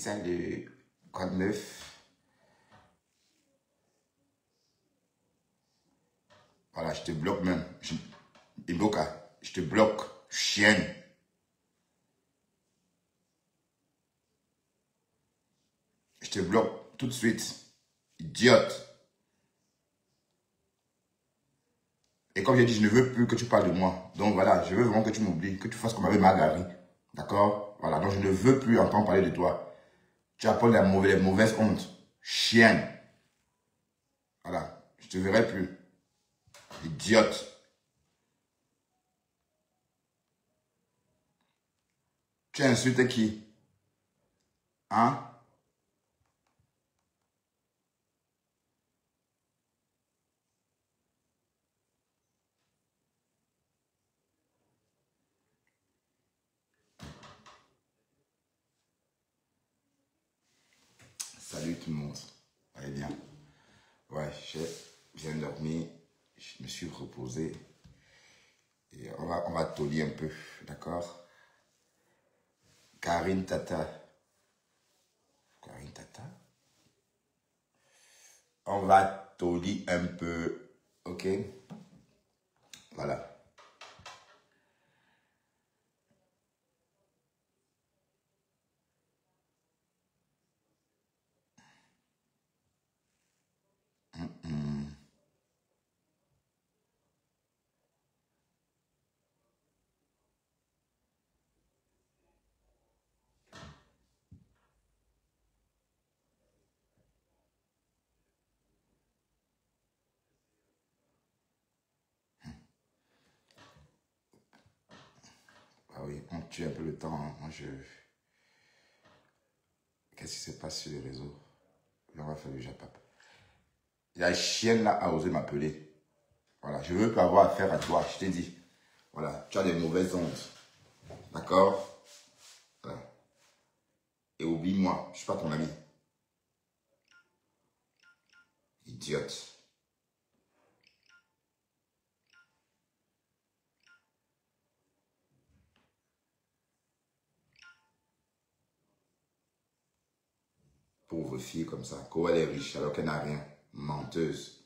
salut. Quoi de neuf? Voilà, je te bloque même. Iboka, je te bloque. Chienne. Je te bloque tout de suite. Idiote. Et comme j'ai dit, je ne veux plus que tu parles de moi. Donc voilà, je veux vraiment que tu m'oublies, que tu fasses comme avec Marguerite. D'accord? Voilà, donc je ne veux plus entendre parler de toi. Tu apportes les mauvaises hontes. Chienne. Voilà, je te verrai plus. Idiote. Tu insultes qui? Hein? Salut tout le monde. Allez bien. Ouais, je viens de dormir. Je me suis reposé. Et on va toller un peu. D'accord? Karine Tata. Karine Tata? On va toller un peu. Ok? Voilà. Ah oui, on tue un peu le temps. Hein. Moi, Qu'est-ce qui se passe sur les réseaux? Là, on va faire le japap. La chienne là a osé m'appeler. Voilà, je veux pas avoir affaire à toi, je t'ai dit. Voilà, tu as des mauvaises ondes. D'accord? Voilà. Et oublie-moi, je suis pas ton ami. Idiote. Pauvre fille comme ça. Comment elle est riche alors qu'elle n'a rien. Menteuse.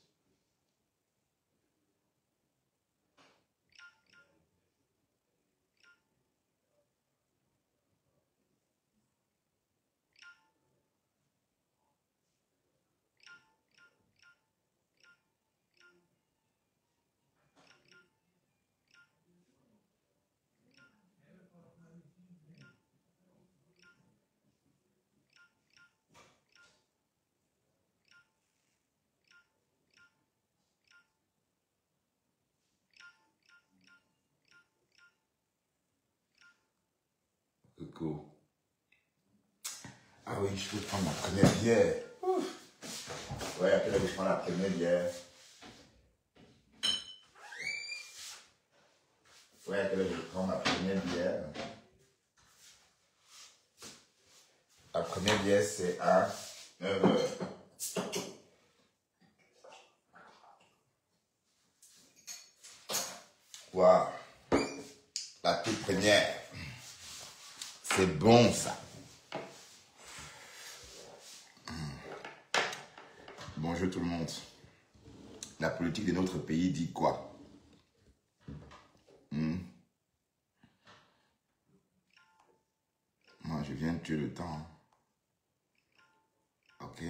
Coucou. Ah oui, je peux prendre ma première bière. Ouf. Ouais, après là, je prends la première bière. Ouais, après là, je prends ma première bière. La première bière, c'est à 9h. Waouh. La toute première. C'est bon, ça. Bonjour tout le monde. La politique de notre pays dit quoi? Moi, je viens de tuer le temps. Ok?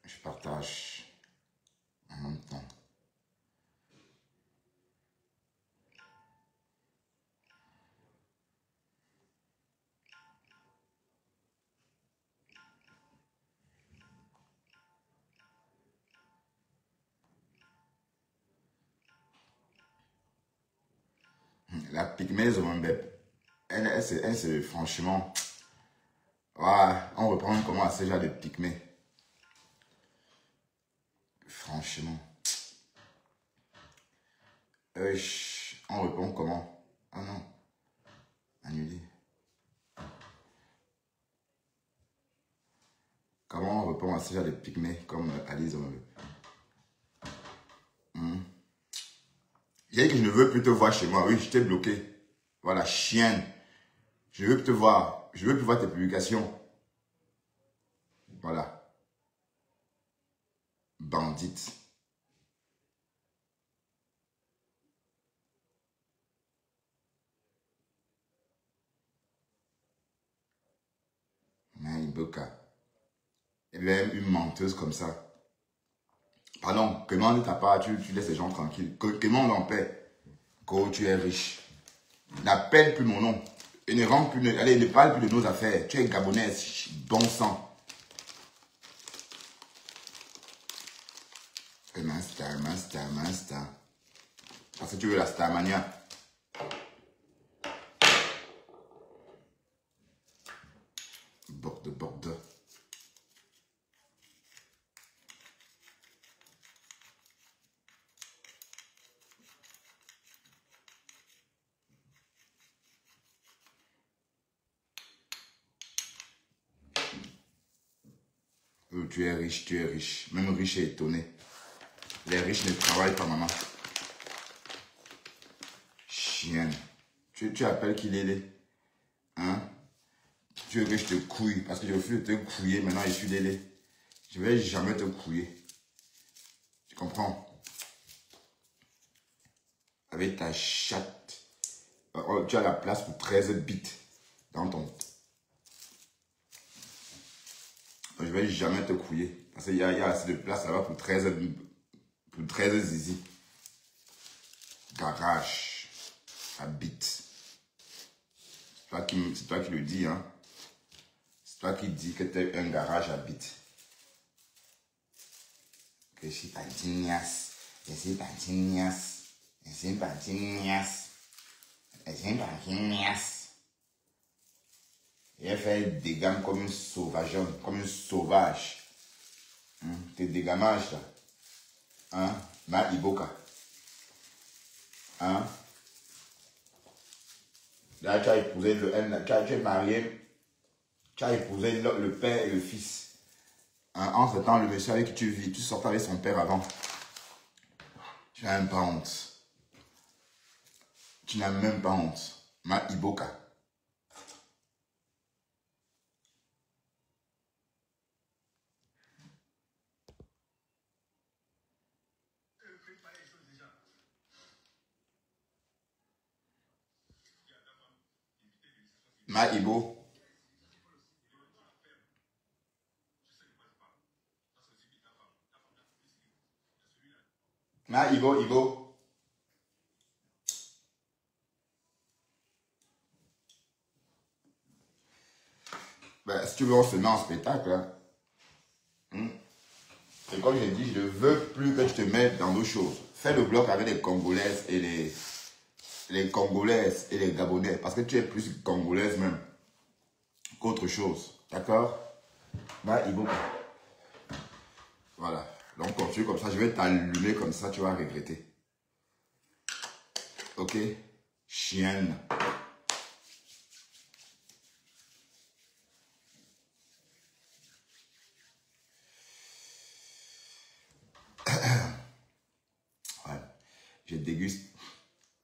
Je partage en même temps. La pygmée Zomambep, elle c'est franchement... Ouais, on reprend comment à ce genre de pygmée. Franchement. On répond comment? Ah non. Annulé. Comment on répond à ce genre de pygmées comme Alice Zomambep? J'ai dit que je ne veux plus te voir chez moi. Oui, je t'ai bloqué. Voilà, chienne. Je veux plus te voir. Je veux plus voir tes publications. Voilà. Bandite. Boka. Elle est même une menteuse comme ça. Pardon, comment de ta part, tu laisses les gens tranquilles. Comment on en paie quand tu es riche. N'appelle plus mon nom. Et ne rentre plus, allez, ne parle plus de nos affaires. Tu es gabonaise, bon sang. Master. Parce que tu veux la Starmania. Bordeaux. Tu es riche. Même riche est étonné. Les riches ne travaillent pas, maman. Chienne. Tu appelles qui Lélé? Hein? Tu veux que je te couille? Parce que je refuse de te couiller. Maintenant, je suis Lélé. Je ne vais jamais te couiller. Tu comprends? Avec ta chatte. Tu as la place pour 13 bits dans ton... Je ne vais jamais te couiller. Parce qu'il y a assez de place là-bas pour 13 zizi. Garage. Habite. C'est toi qui le dis, hein. C'est toi qui dis que tu es un garage habite. Que je suis pas dignasse. Il a fait des gammes comme une sauvageonne, comme une sauvage. Tes dégamages là. Hein? Ma Iboka. Hein? Là, tu as épousé tu es marié. Tu as épousé le père et le fils. Hein? En ce temps, le monsieur avec qui tu vis, tu sortais avec son père avant. Tu n'as même pas honte. Tu n'as même pas honte. Ma Iboka. Ma Ibo. Ma Ibo. Ben, si tu veux, on se met en spectacle. Hein? Et comme j'ai dit, je ne veux plus que tu te mettes dans nos choses. Fais le bloc avec les Congolaises et les Congolaises et les Gabonais. Parce que tu es plus Congolaise même qu'autre chose. D'accord? Bah, Ibo. Voilà. Donc, continue comme ça. Je vais t'allumer comme ça. Tu vas regretter. Ok? Chienne. Ouais. Je déguste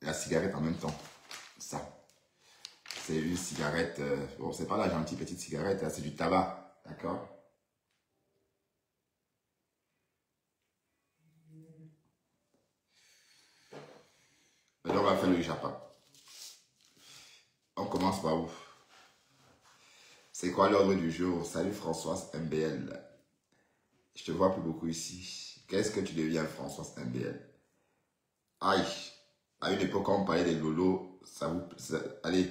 la cigarette en même temps. Ça. C'est une cigarette. Bon, c'est pas la gentille petite cigarette. Hein, c'est du tabac. D'accord? Maintenant, on va faire le Japon. On commence par où? C'est quoi l'ordre du jour? Salut Françoise MBL. Je te vois plus beaucoup ici. Qu'est-ce que tu deviens, Françoise MBL? Aïe. À une époque, quand on parlait des lolos, allez,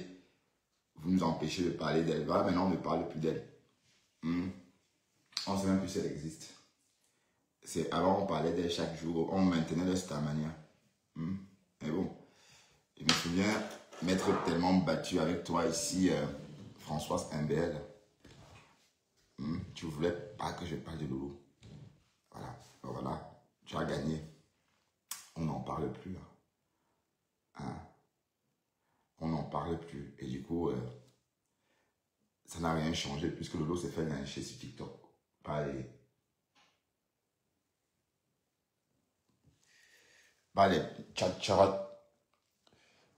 vous nous empêchez de parler d'elle. Voilà, maintenant, on ne parle plus d'elle. On ne sait même plus si elle existe. Avant, on parlait d'elle chaque jour. On maintenait le Starmania. Mais bon, je me souviens m'être tellement battu avec toi ici, Françoise MBL. Tu ne voulais pas que je parle de Lolo. Voilà. Tu as gagné. On n'en parle plus. Hein? On n'en parle plus. Et du coup, ça n'a rien changé puisque Lolo s'est fait lyncher sur TikTok. Par les tchatcharottes.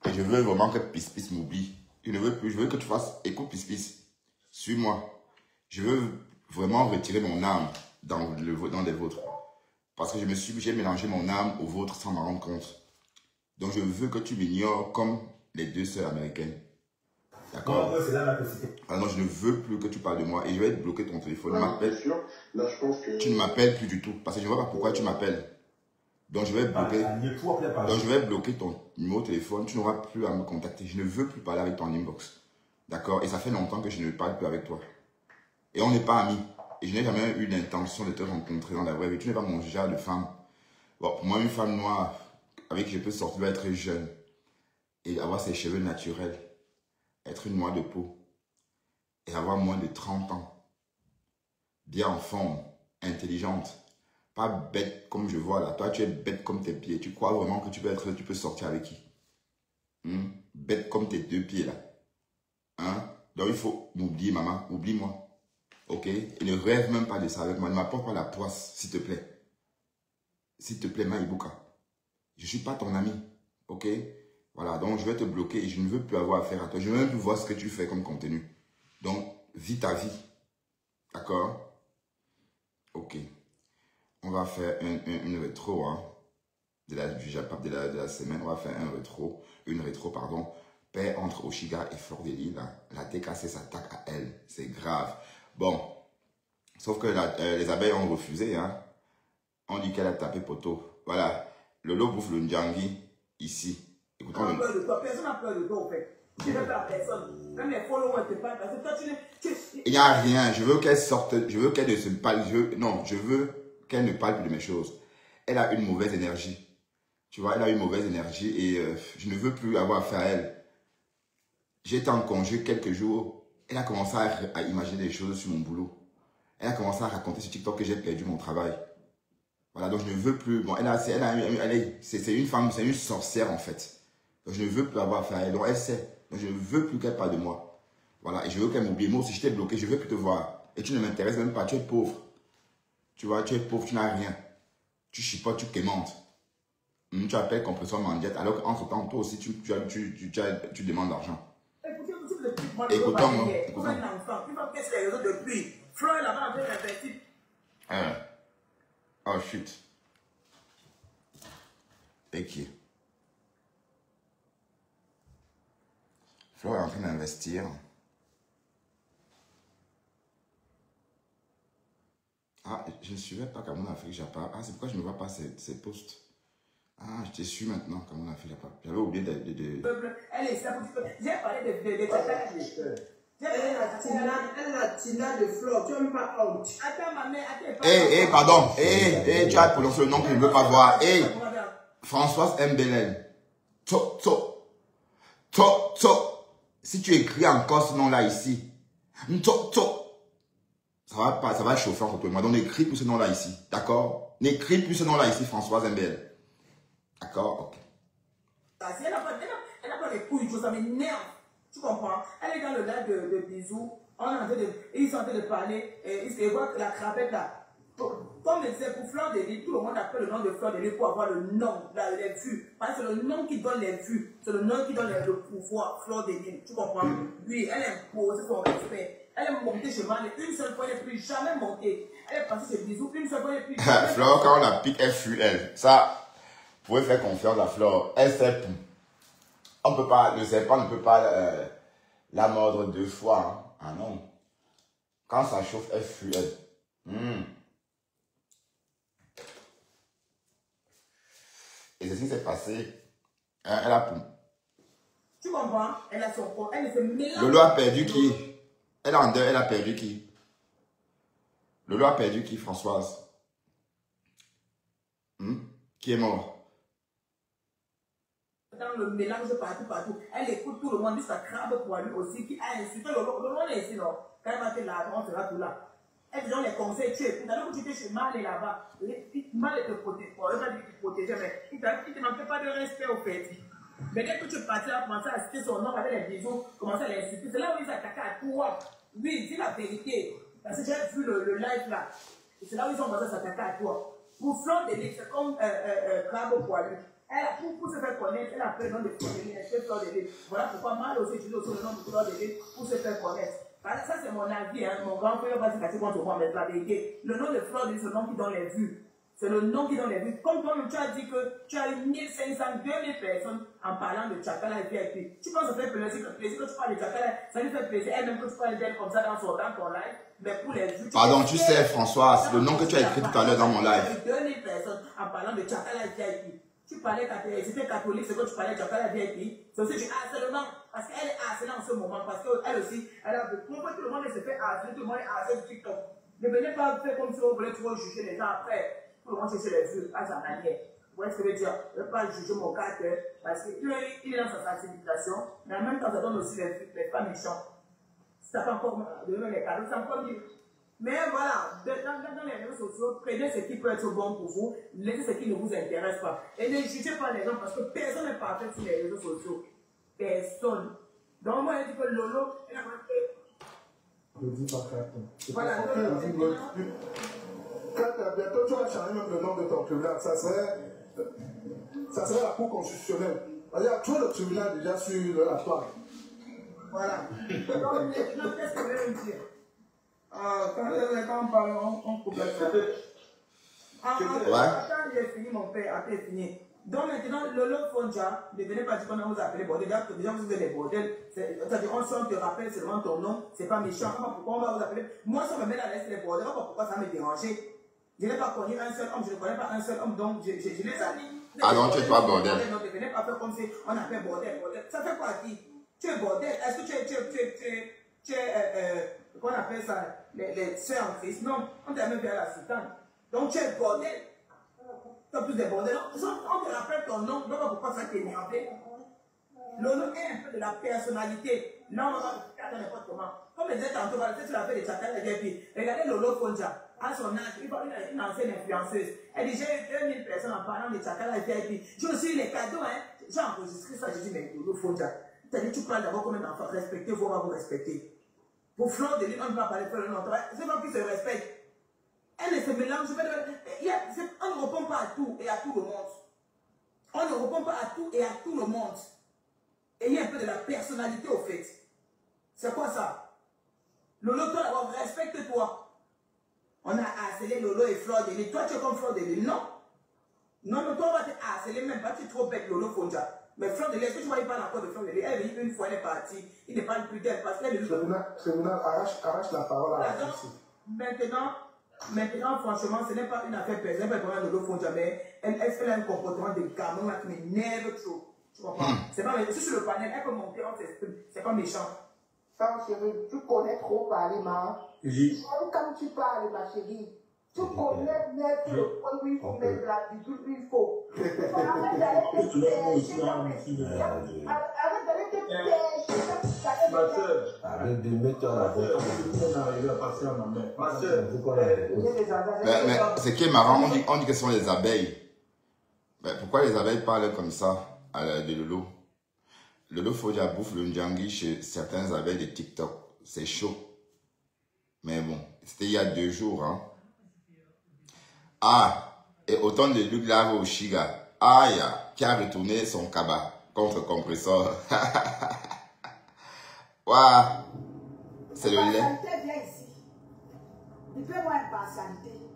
Et je veux vraiment que Pis m'oublie. Je ne veux plus, je veux que tu fasses, écoute Pis, suis-moi. Je veux vraiment retirer mon âme dans les vôtres. Parce que j'ai mélangé mon âme aux vôtres sans m'en rendre compte. Donc je veux que tu m'ignores comme les deux sœurs américaines. D'accord? C'est là la possibilité. Ah non, je ne veux plus que tu parles de moi et je vais bloquer ton téléphone. Bien sûr. Là, je pense que... Tu ne m'appelles plus du tout parce que je ne vois pas pourquoi tu m'appelles. Donc je vais bloquer ton numéro de téléphone. Tu n'auras plus à me contacter. Je ne veux plus parler avec ton inbox. D'accord? Et ça fait longtemps que je ne parle plus avec toi. Et on n'est pas amis. Et je n'ai jamais eu l'intention de te rencontrer dans la vraie vie. Tu n'es pas mon genre de femme. Bon, pour moi, une femme noire avec qui je peux sortir doit être jeune et avoir ses cheveux naturels. Être une noire de peau et avoir moins de 30 ans. Bien en forme, intelligente. Pas bête comme je vois là. Toi, tu es bête comme tes pieds. Tu crois vraiment que tu peux sortir avec qui? Bête comme tes deux pieds là. Donc il faut m'oublier, maman. Oublie-moi. Ok? Et ne rêve même pas de ça avec moi. Ne m'apporte pas la poisse, s'il te plaît. S'il te plaît, Maïbouka. Je ne suis pas ton ami. Ok? Voilà. Donc je vais te bloquer et je ne veux plus avoir affaire à toi. Je ne veux même plus voir ce que tu fais comme contenu. Donc, vis ta vie. D'accord? Ok. On va faire une rétro de la semaine. On va faire une rétro, pardon. Paix entre Oshiga et Fleur de Lys. La TKC s'attaque à elle. C'est grave. Bon. Sauf que les abeilles ont refusé. On dit qu'elle a tapé poteau. Voilà. Lolo bouffe le Ndjangi ici. Écoutons on a peur de toi. Personne n'a peur de toi, en fait. Je ne veux pas personne. Même les followers te parlent. Parce que toi, il n'y a rien. Je veux qu'elle sorte. Je veux qu'elle ne se parle. Non, je veux qu'elle ne parle plus de mes choses. Elle a une mauvaise énergie. Tu vois, elle a une mauvaise énergie et je ne veux plus avoir affaire à elle. J'étais en congé quelques jours. Elle a commencé à imaginer des choses sur mon boulot. Elle a commencé à raconter sur TikTok que j'ai perdu mon travail. Voilà, donc je ne veux plus. Bon, c'est une femme, c'est une sorcière en fait. Donc je ne veux plus avoir affaire à elle. Donc elle sait. Donc je ne veux plus qu'elle parle de moi. Voilà, et je veux qu'elle m'oublie. Moi aussi, je t'ai bloqué, je ne veux plus te voir. Et tu ne m'intéresses même pas, tu es pauvre. Tu vois, tu es pauvre, tu n'as rien. Tu chipotes, tu quémantes. Tu appelles compresseur mandiette, alors qu'entre temps, toi aussi, tu demandes l'argent. Écoutons-moi. Qu'est-ce que les réseaux de pluie? Fleur là-bas avec la petite. Oh shit. Et qui? Fleur est en train d'investir. Ah, je ne suivais pas Cameroun Afrique Japa. Ah, c'est pourquoi je ne vois pas ces posts. Ah, je te suis maintenant, Cameroun Afrique Japa. J'avais oublié de... Elle est ça, j'ai parlé de tata. Elle a Tina de Flore, tu n'as même pas honte. Attends, ma mère, attends. Pardon. Tu as prononcé le nom que je ne veux pas voir. Françoise Mbelel. Si tu écris encore ce nom-là ici, ça va chauffer entre toi et moi. Donc, n'écris plus ce nom-là ici. D'accord? N'écris plus ce nom-là ici, Françoise Mbelel. D'accord? Ok. Elle n'a pas les couilles, ça m'énerve. Tu comprends? Elle est dans le lac de Bisous. Ils sont en train de parler. Ils se voient la crapette là. Comme c'est pour Fleur de Lys, tout le monde appelle le nom de Fleur de Lys pour avoir le nom, les vues. Parce que c'est le nom qui donne les vues. C'est le nom qui donne le pouvoir, Fleur de Lys. Tu comprends? Oui, elle impose son respect. Elle est montée chez moi une seule fois, elle n'est plus jamais montée. Elle est passée chez Bisous une seule fois, elle n'est plus jamais. Fleur, quand on la pique, elle fuit elle. Ça, vous pouvez faire confiance à Fleur. Elle sait tout. On peut pas, le serpent ne peut pas la mordre 2 fois. Ah non. Quand ça chauffe, elle fuit elle. Et ceci s'est passé. Elle a tout. Tu comprends? Elle a son corps. Elle se mélange. Lolo a perdu qui? Elle est en deuil, elle a perdu qui? Lolo a perdu qui, Françoise? Qui est mort? Dans le mélange partout. Elle écoute tout le monde, dit ça crabe pour lui aussi, qui a insulté Lolo. Lolo est ici, non? Quand elle va te là, on sera tout là. Elle donne les conseils, tu écoutes. Alors que tu étais chez Mal là-bas, Mal te protège. Bon, elle va dire qu'il te protégeait, mais il ne te manquait pas de respect au fait. Mais dès que tu es parti là, commencer à citer son nom avec les bisous, commencer à l'insulter, c'est là où ils attaquaient à toi. Oui, dis la vérité. Parce que j'ai vu le live là. Et c'est là où ils ont commencé à s'attaquer à toi. Pour Fleur de Lys, c'est comme crabe au poilu. Pour se faire connaître, elle a pris le nom de Fleur-de-Lys, elle fait Fleur-de-Lys. Voilà pourquoi Mal aussi utilise aussi le nom de Fleur-de-Lys pour se faire connaître. Ça, c'est mon avis, hein. Mon grand frère va se casser contre moi, mais la vérité. Le nom de Fleur-de-Lys, c'est le nom qui donne les vues. C'est le nom qui donne les vues. Comme toi-même, tu as dit que tu as eu 1500, 2000 personnes en parlant de Tchakala et VIP. Tu penses que ça fait plaisir que tu parles de Tchakala, ça lui fait plaisir, elle-même que tu parles d'elle comme ça dans ton live, mais pour les vues. Pardon, tu sais, François, c'est le nom que tu as écrit tout à l'heure dans mon live. 2000 personnes en parlant de Tchakala et VIP. Tu parlais catholique, c'était catholique, c'est que tu parlais de Tchakala et VIP. C'est aussi du harcèlement, parce qu'elle est harcelée en ce moment, parce qu'elle aussi, elle a compris que tout le monde se fait harceler, tout le monde est harcelé sur TikTok. Ne venez pas faire comme si vous voulez toujours juger les gens après. Tout le monde cherche les vues à sa manière. Vous voyez ce que je veux dire? Je ne veux pas juger mon caractère, parce qu'il est dans sa sensibilisation, mais en même temps, ça donne aussi les vues, mais pas méchant. Si tu n'as pas encore donné les cadeaux, c'est encore mieux. Mais voilà, dans les réseaux sociaux, prenez ce qui peut être bon pour vous, laissez ce qui ne vous intéresse pas. Et ne jugez pas les gens parce que personne n'est parfait sur les réseaux sociaux. Personne. Donc moi, je dis que Lolo, elle a marqué. Je dis pas Kata. Voilà, Lolo. Kata, bientôt tu vas changer même le nom de ton tribunal. Ça serait la Cour constitutionnelle. Il y a trop de tribunal déjà sur la toile. Voilà. Donc maintenant, qu'est-ce que je vais vous dire? Quand on parle, on coupe la Attends, j'ai fini mon père, après fini. Donc maintenant, Lolo Fonja, ne venez pas dire qu'on vous appelle bordel. Déjà, vous êtes des bordels. C'est-à-dire, on te rappelle seulement ton nom, c'est pas méchant. Pourquoi on va vous appeler? Moi, ça me met à l'aise les bordels. Pourquoi ça me dérangeait? Je n'ai pas connu un seul homme, je ne connais pas un seul homme, donc je les amis. Ah non, tu es pas bordel. Ne venez pas faire comme si on appelle bordel. Ça fait quoi à qui? Tu es bordel. Est-ce que tu es qu'on appelle ça les soeurs en Christ? Non, on t'a même fait la soutane. Donc tu es bordel. Tu as plus de bordel. On te rappelle ton nom, donc pourquoi ça t'énerver? Le nom est un peu de la personnalité. Là, on va faire n'importe comment. Comme je disais tantôt, tu l'as fait de Tchakala et puis regardez Lolo Fonja. À son âge, il parle d'une ancienne influenceuse. Elle dit, j'ai eu 2000 personnes en parlant de Tchakala et puis j'ai aussi les cadeaux, hein. J'ai enregistré ça, j'ai dit, mais Lolo Fonja. C'est-à-dire, tu parles d'abord comme un enfant, respectez, vous va vous respecter. Pour Fleur-de-Lys, on ne va pas parler de nom. C'est pas qui se respecte. Elle ne se mélange pas. On ne répond pas à tout et à tout le monde. On ne répond pas à tout et à tout le monde. Ayez un peu de la personnalité au fait. C'est quoi ça? Lolo, toi d'abord, respecte-toi. On a harcelé Lolo et Fleur-de-Lys. Toi, tu es comme Fleur-de-Lys. Non. Non, mais toi, on va te harceler même pas. Tu es trop bête, Lolo Fonja. Mais Fleur-de-Lys, est-ce que tu vois, il parle encore de Fleur-de-Lys? Elle est venue une fois, elle est partie. Il ne parle plus d'elle parce qu'elle est venue. Tribunal, arrache la parole à la justice. Maintenant, franchement, ce n'est pas une affaire personnelle, elle ne le font jamais. Elle fait un comportement de gamin qui m'énerve trop. Tu comprends? C'est pas méchant. Sur le panel, elle peut monter, on s'exprime. C'est pas méchant. Ça, chérie, tu connais trop parler, ma. Oui. Quand tu parles, ma chérie, tu connais mettre le point où il faut mettre la bidule où il faut. Arrête d'aller te pêcher. Arrête d'aller te pêcher. Ma soeur. Arrête de mettre la voix. Ma soeur. Mais ce qui est marrant, on dit que ce sont les abeilles. Mais pourquoi les abeilles parlent comme ça de Lolo? Lolo Fonja bouffe le Ndjangi chez certaines abeilles de TikTok. C'est chaud. Mais bon, c'était il y a 2 jours. Hein. Ah, et autant de Luc Lave au Chiga. Aïe, qui a retourné son cabas contre compresseur. Waouh, c'est le lait. Impartialité, viens ici. Il fait moi impartialité.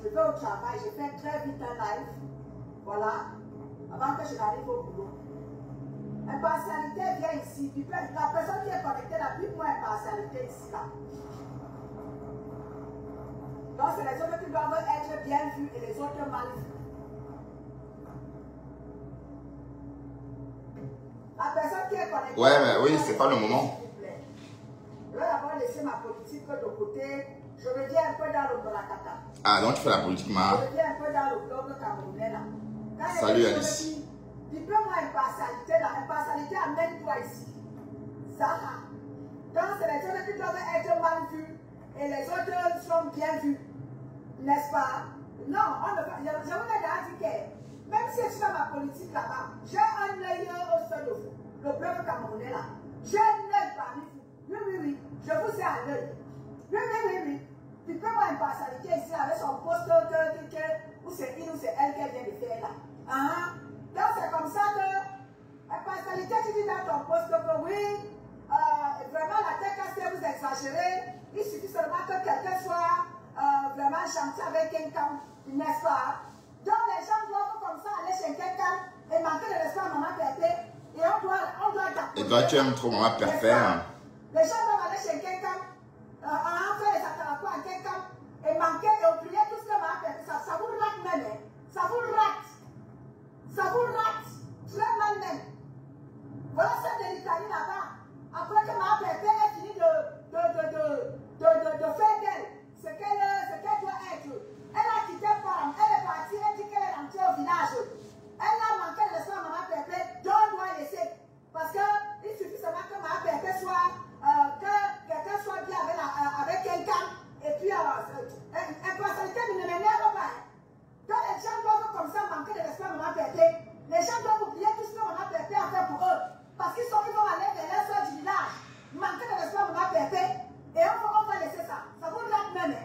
Je vais au travail, je fais très vite un live. Voilà. Avant que je n'arrive au boulot. Impartialité, viens ici. La personne qui est connectée là, plus moi impartialité ici là. Donc c'est les autres qui doivent être bien vus et les autres mal vus. La personne qui est connectée. Ouais, mais oui, c'est pas le moment. Je vais d'abord laisser ma politique de côté. Je reviens un peu dans le Bolakata. Ah, donc tu fais la politique, ma. Je reviens un peu dans le blog camerounais là. Salut Alice. Tu peux moi impartialité là. Impartialité amène-toi ici. Ça. Donc c'est les autres qui doivent être mal vus et les autres sont bien vus. N'est-ce pas? Non, on ne peut pas. Je vous ai déjà dit que même si je suis dans ma politique là-bas, j'ai un œil au sol de vous. Le blog camerounais là. J'ai un œil parmi vous. Oui, oui, oui. Je vous ai à l'œil. Oui, oui, oui, oui. Tu peux voir impartialité ici avec son poste où c'est il ou c'est elle qui vient de faire là. Donc c'est comme ça que, impartialité, tu dis dans ton poste que oui, vraiment la TKC vous exagérez, il suffit seulement que quelqu'un soit vraiment gentil avec quelqu'un, n'est-ce pas? Donc les gens doivent comme ça aller chez quelqu'un et manquer de respect à Maman Pépé et on doit et toi tu aimes trop Maman Pépé, hein? Les gens doivent aller chez quelqu'un, faire les attaques à quelqu'un et manquer et oublier tout ce que Maman Pépé, ça vous rate même, hein? Ça vous rate. Ça vous rate très mal même. Voilà celle de l'Italie là-bas. Après que Maman Pépé ait fini de faire d'elle ce qu'elle doit être. Elle a quitté Param, elle est partie, elle dit qu'elle est rentrée au village. Elle a manqué de respect à Maman Pépé, donc on doit laisser. Parce qu'il suffit seulement que Maman Pépé soit, que quelqu'un soit bien avec quelqu'un. Et puis, impartialité ne m'énerve pas. Donc les gens doivent comme ça manquer de respect à Maman Pépé. Les gens doivent oublier tout ce que Maman Pépé a fait pour eux. Parce qu'ils vont aller vers les soeurs du village. Manquer de respect à Maman Pépé. Et on va laisser ça. Ça vous rate même.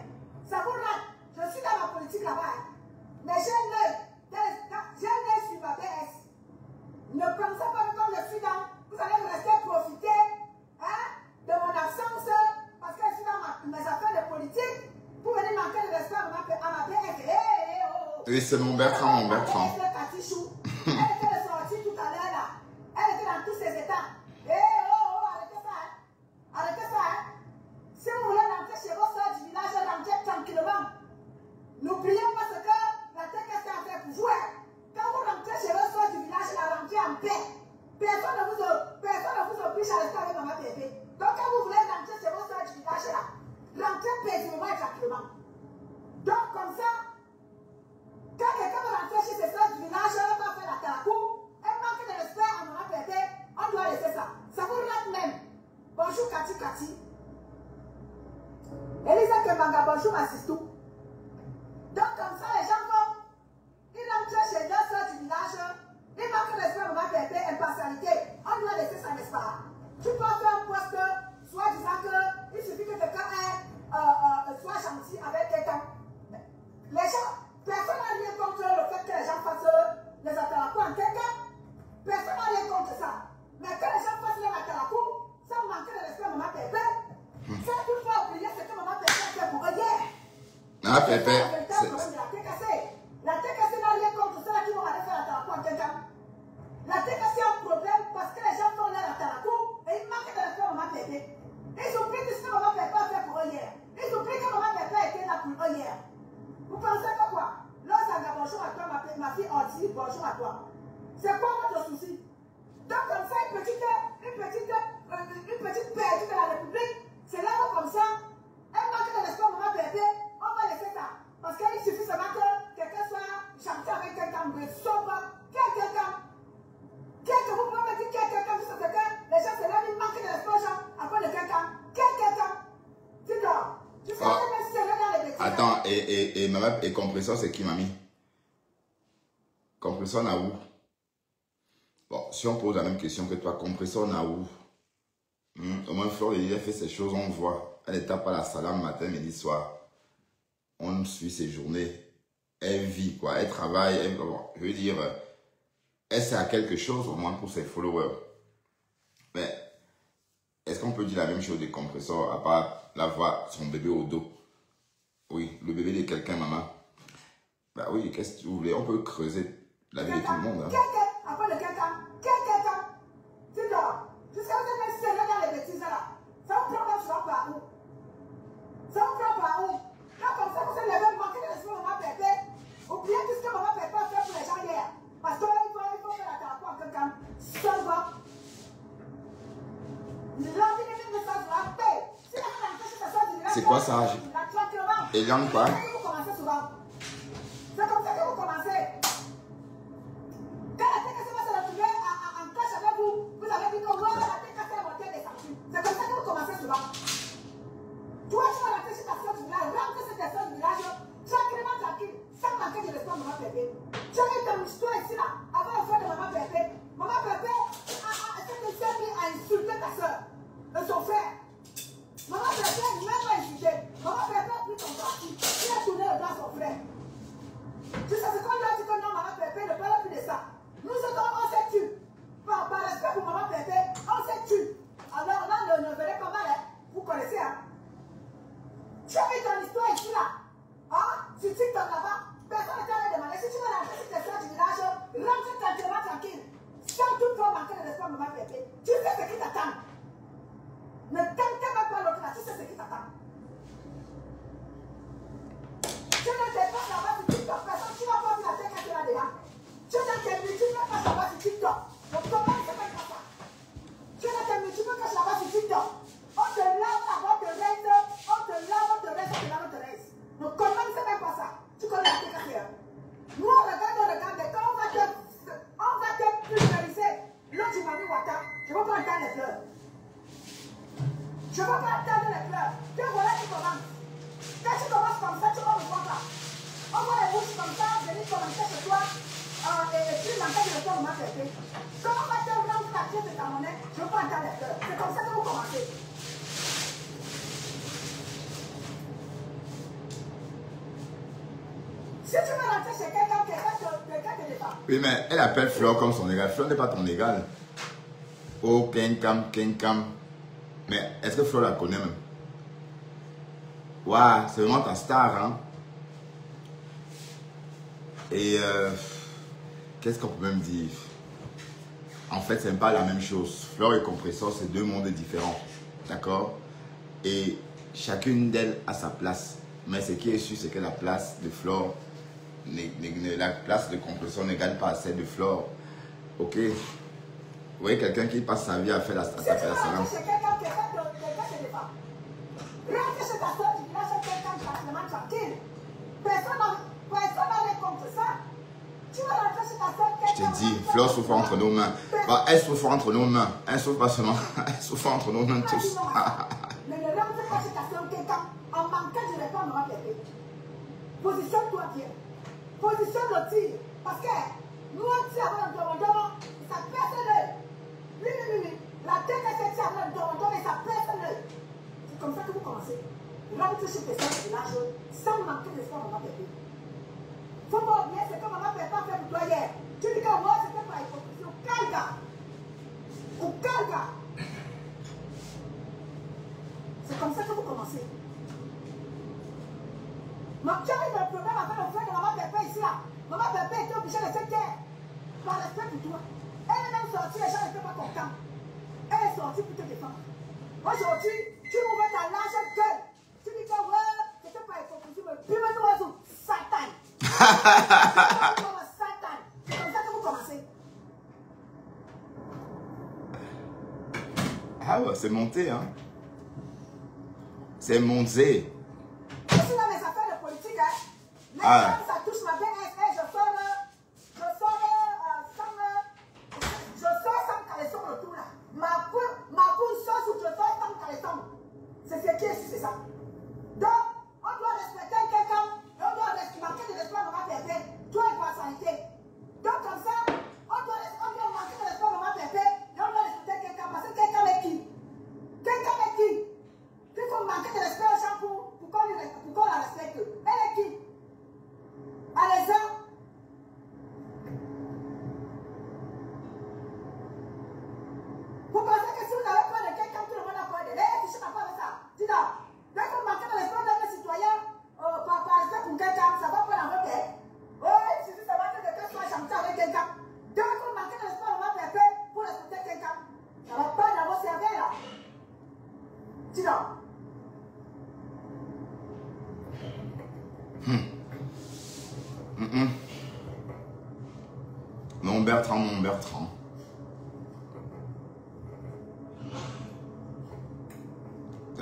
Ça vous rate. Je suis dans la politique là-bas. Mais j'ai un œil sur ma BS. Ne pensez pas que comme je suis dans, vous allez me rester profiter de mon absence parce que je suis dans mes affaires de politique pour venir manquer de respect à ma BS. Oui, c'est mon Bertrand, mon Bertrand. Elle était sortie tout à l'heure là. Elle était dans tous ses états. Arrêtez ça. Arrêtez ça. Si vous voulez rentrer chez vos soeurs du village, rentrez tranquillement. N'oubliez pas ce que la TKC a fait pour vous. Quand vous rentrez chez vos soeurs du village, la rentrez en paix. Personne ne vous oblige à rester avec Maman Pépé. Donc quand vous voulez rentrer chez vos soeurs du village, là, rentrez paisiblement et tranquillement. Donc comme ça, quand quelqu'un va rentrer chez ses soeurs du village, elle va faire la taracou, elle manque de respect à Maman Pépé, on doit laisser ça. Ça vous rate même. Bonjour Cathy Cathy. Elisa Kembanga, bonjour Massistou. Donc comme ça, les gens vont, ils rentrent chez leurs soeurs du village, ils manquent de respect à Maman Pépé, impartialité. On doit laisser ça, n'est-ce pas? Tu peux faire un poste, soit disant qu'il suffit que quelqu'un soit gentil avec quelqu'un. Les gens, personne n'a rien contre le fait que les gens fassent les atalakous en quelqu'un. Personne n'a rien contre ça. Mais que les gens fassent les atalakous, sans manquer de respect à Maman Pépé, ça tout faire oublier ce que Maman Pépé a fait pour eux hier. Ah, Pépé. La TKC n'a rien contre ça qui vont aller faire l'atalakous en quelqu'un. La TKC a un problème parce que les gens font leur atalakous et ils manquent de respect à Maman Pépé. Ils oublient tout ce que Maman Pépé a fait pour eux hier. Ils oublient que Maman Pépé était là pour eux hier. Vous pensez que quoi? Lorsqu'elle bonjour à toi, ma fille Orti, bonjour à toi. C'est quoi votre souci? Donc comme ça, une petite perdue de la République, c'est là où comme ça, elle manque de respect à Maman Pépé, on va laisser ça. Parce qu'il suffit seulement que quelqu'un soit gentil avec quelqu'un, mais sauf quelqu'un. Vous pouvez me dire quelqu'un, vous savez que les gens se lèvent, ils manquent de respect aux gens à cause de quelqu'un. Quelqu'un. Tu dors. Tu sais même si c'est là dans les bêtises. Attends, et Maman, et Compresseur, c'est qui, mamie? Compresseur n'a où? Bon, si on pose la même question que toi, Compresseur n'a où? Au moins, Flore, il a fait ces choses, on voit. Elle tape à la salam matin, midi, soir. On suit ses journées. Elle vit, quoi. Elle travaille. Je veux dire, elle sert à quelque chose, au moins, pour ses followers. Mais, est-ce qu'on peut dire la même chose des Compresseurs, à part la voix, son bébé au dos? Oui, le bébé de quelqu'un, maman. Bah oui, qu'est-ce que vous voulez? On peut creuser la vie de tout le monde. Après le quelqu'un. Tu dors. Jusqu'à ce que c'est là dans les bêtises là. Ça vous prend par où? Là, comme ça, vous allez manquer de respect à Maman Pépé. Oubliez tout ce que Maman Pépé a fait pour les gens hier. Parce qu'il faut faire la tarapou à quelqu'un. Seulement. C'est quoi ça? Et langue quoi? C'est comme ça que vous commencez. Quand la TKC va se retrouver en clash avec vous, vous avez dit que la TKC est montée des sanctions. C'est comme ça que vous commencez souvent. Toi, tu vas rentrer chez ta soeur du village, rentrer chez ta soeur du village, tranquillement, tranquille, sans manquer de respect à Maman Pépé. Tu as eu ton histoire ici là, avant le frère de Maman Pépé. Maman Pépé s'est mis à insulter ta soeur, son frère. Maman Pépé, même pas insulté. Maman Pépé a pris ton parti. attendre les pleurs. Te voilà qui commence. Quand tu commences comme ça, tu vas me voir là. On voit les bouches comme ça, venir commencer chez toi. Et puis l'enquête de l'État m'a fait. Quand on va te rendre la pièce de ta monnaie, je peux entendre les pleurs. C'est comme ça que vous commencez. Si tu veux rentrer chez quelqu'un, quelqu'un te défend. Oui, mais elle appelle Fleur comme son égal. Fleur n'est pas ton égal. Oh, Kenkam. Mais est-ce que Fleur la connaît même? Waouh, c'est vraiment ta star, hein? Et qu'est-ce qu'on peut même dire? En fait, c'est pas la même chose. Fleur et Compressor, c'est deux mondes différents. D'accord? Et chacune d'elles a sa place. Mais ce qui est sûr, c'est que la place de Fleur, la place de Compressor ne gagne pas à celle de Fleur. Ok? Vous voyez quelqu'un qui passe sa vie à faire la Si tu salam. veux rentrer chez quelqu'un, quelqu'un te défend. Rentre chez ta soeur, tu diras chez quelqu'un tranquillement tranquille. Personne n'a contre ça. Tu vas rentrer chez ta soeur, Je te dis, Fleur souffre entre nos mains. Bah, elle souffre entre nos mains. Elle souffre pas seulement. Elle souffre entre nos mains tous. Mais ne rentre pas chez ta soeur, quelqu'un en manquant de répondre à quelqu'un. Positionne-toi bien. Positionne le tir. Parce que nous, on tire avec un domandon, ça pèse l'œil. Oui. La tête est tire avec un domandon et ça pèse l'œil. C'est comme ça que vous commencez. Rentre chez tes soeurs et lâche sans manquer d'espoir, maman Pépé. Faut pas oublier ce que maman Pépé a fait pour toi hier. Tu dis que moi, c'était pas hypocrisie. Au calga. C'est comme ça que vous commencez. Ma tu as eu un problème avec le frère de maman Pépé ici là. Maman Pépé était obligée de se taire. Par respect pour toi. Elle est même sortie, les gens n'étaient pas contents. Elle est sortie pour te défendre. Aujourd'hui, tu m'ouvres ta large gueule. Tu dis que ouais, c'était pas hypocrisie, mais puis maintenant, Satan. Satan. C'est comme ça que vous commencez. Ah ouais, c'est monté, hein. C'est monté. Je suis dans mes affaires de politique, hein. Mais quand ça touche ma BSS, je sors sans caleçon le tout là. Ma cour sort sous je sors sans caleçon. C'est ce qui est, c'est ça. Donc, on doit respecter quelqu'un et on doit manquer de l'espoir de ma Pépé. Toi et ta santé. Donc, comme ça, on doit manquer de l'espoir de ma Pépé et on doit respecter quelqu'un. Parce que quelqu'un est qui? Quelqu'un est qui? Il faut manquer de l'espoir aux gens pour qu'on la respecte. Elle est qui? Allez-y. Vous pensez que si vous n'avez peur de quelqu'un, tout le monde a peur de elle? Je ne sais pas avec ça. Dis donc, dès que vous manquez de l'espoir d'un citoyen, par respect pour quelqu'un, ça va pas dans votre tête. Oh, il suffit seulement que quelqu'un soit chanté avec quelqu'un. Dès que vous manquez de l'espoir, on va faire pour respecter quelqu'un. Ça ne va pas dans vos cerveaux là. Dis donc. Non, Bertrand.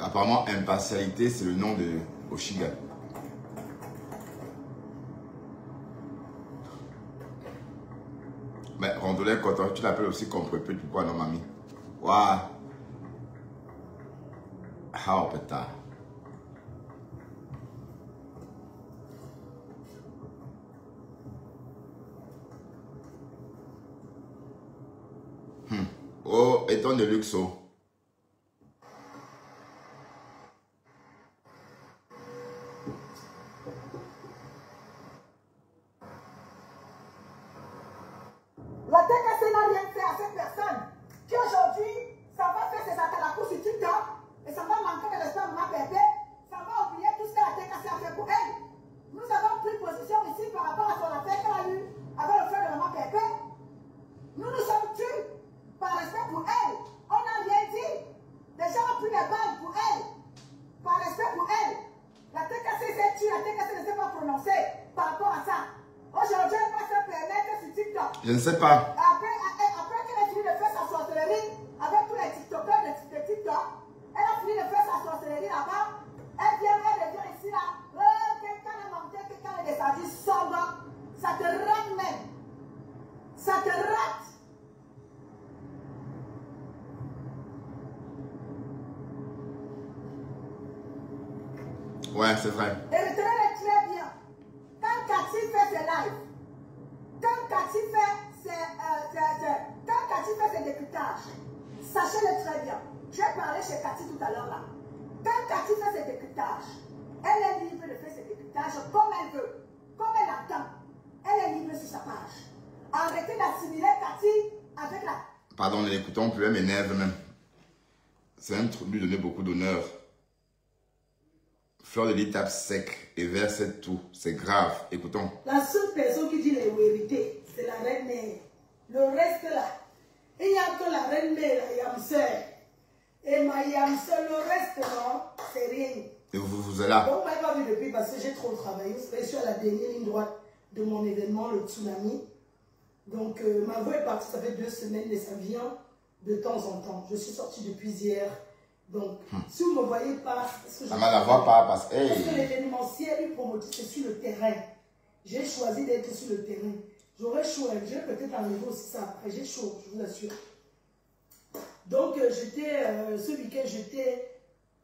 Apparemment, impartialité, c'est le nom de Oshiga. Mais Rondolais, quand tu l'appelles aussi comme prépète, pourquoi non, mamie? Waouh! Ah, putain. Oh, étant de luxo. La TKC n'a rien fait à cette personne qui aujourd'hui, ça va faire ses attaques à la course sur TikTok et ça va manquer de l'espoir de ma Pépé. Ça va oublier tout ce que la TKC a fait pour elle. Nous avons pris position ici par rapport à son affaire qu'elle a eue avec le frère de maman Pépé. Nous nous sommes tus par respect pour elle. On n'a rien dit. Les gens ont pris les balles pour elle. Par respect pour elle. La TKC s'est tue, la TKC ne s'est pas prononcée par rapport à ça. Aujourd'hui, elle va se permettre sur TikTok. Je ne sais pas. Après qu'elle a fini de faire sa sorcellerie avec tous les TikTokers de TikTok, elle a fini de faire sa sorcellerie là-bas. Elle revient ici là. Quelqu'un est monté, quelqu'un est descendu, sombre. Ça te rate même. Ça te rate. Ouais, c'est vrai. Et retenez-le très bien. Quand Cathy fait ses lives, quand Cathy fait ses décryptages, sachez-le très bien. J'ai parlé chez Cathy tout à l'heure là. Quand Cathy fait ses décryptages, elle est libre de faire ses décryptages comme elle veut, comme elle attend. Elle est libre sur sa page. Arrêtez d'assimiler Cathy avec la... Pardon, ne l'écoutons plus, elle m'énerve même. C'est un truc lui donner beaucoup d'honneur. Fleur de lit tape sec et verse tout. C'est grave. Écoutons. La seule personne qui dit les vérités, c'est la reine mère. Le reste là, il n'y a que la reine mère, la Yamseur. Et ma Yamseur, le reste non, c'est rien. Et vous êtes là. Donc, moi, je pas vu depuis parce que j'ai trop travaillé. Je suis à la dernière ligne droite de mon événement, le tsunami. Donc, ma voix est partie, ça fait 2 semaines, mais ça vient de temps en temps. Je suis sortie depuis hier. Donc, si vous ne me voyez pas... Ça m'a la voix pas parce que... Parce que l'événementiel, une promotrice, c'est sur le terrain. J'ai choisi d'être sur le terrain. J'aurais chaud, je vais peut-être enlever aussi ça après. J'ai chaud, je vous assure. Donc, ce week-end, j'étais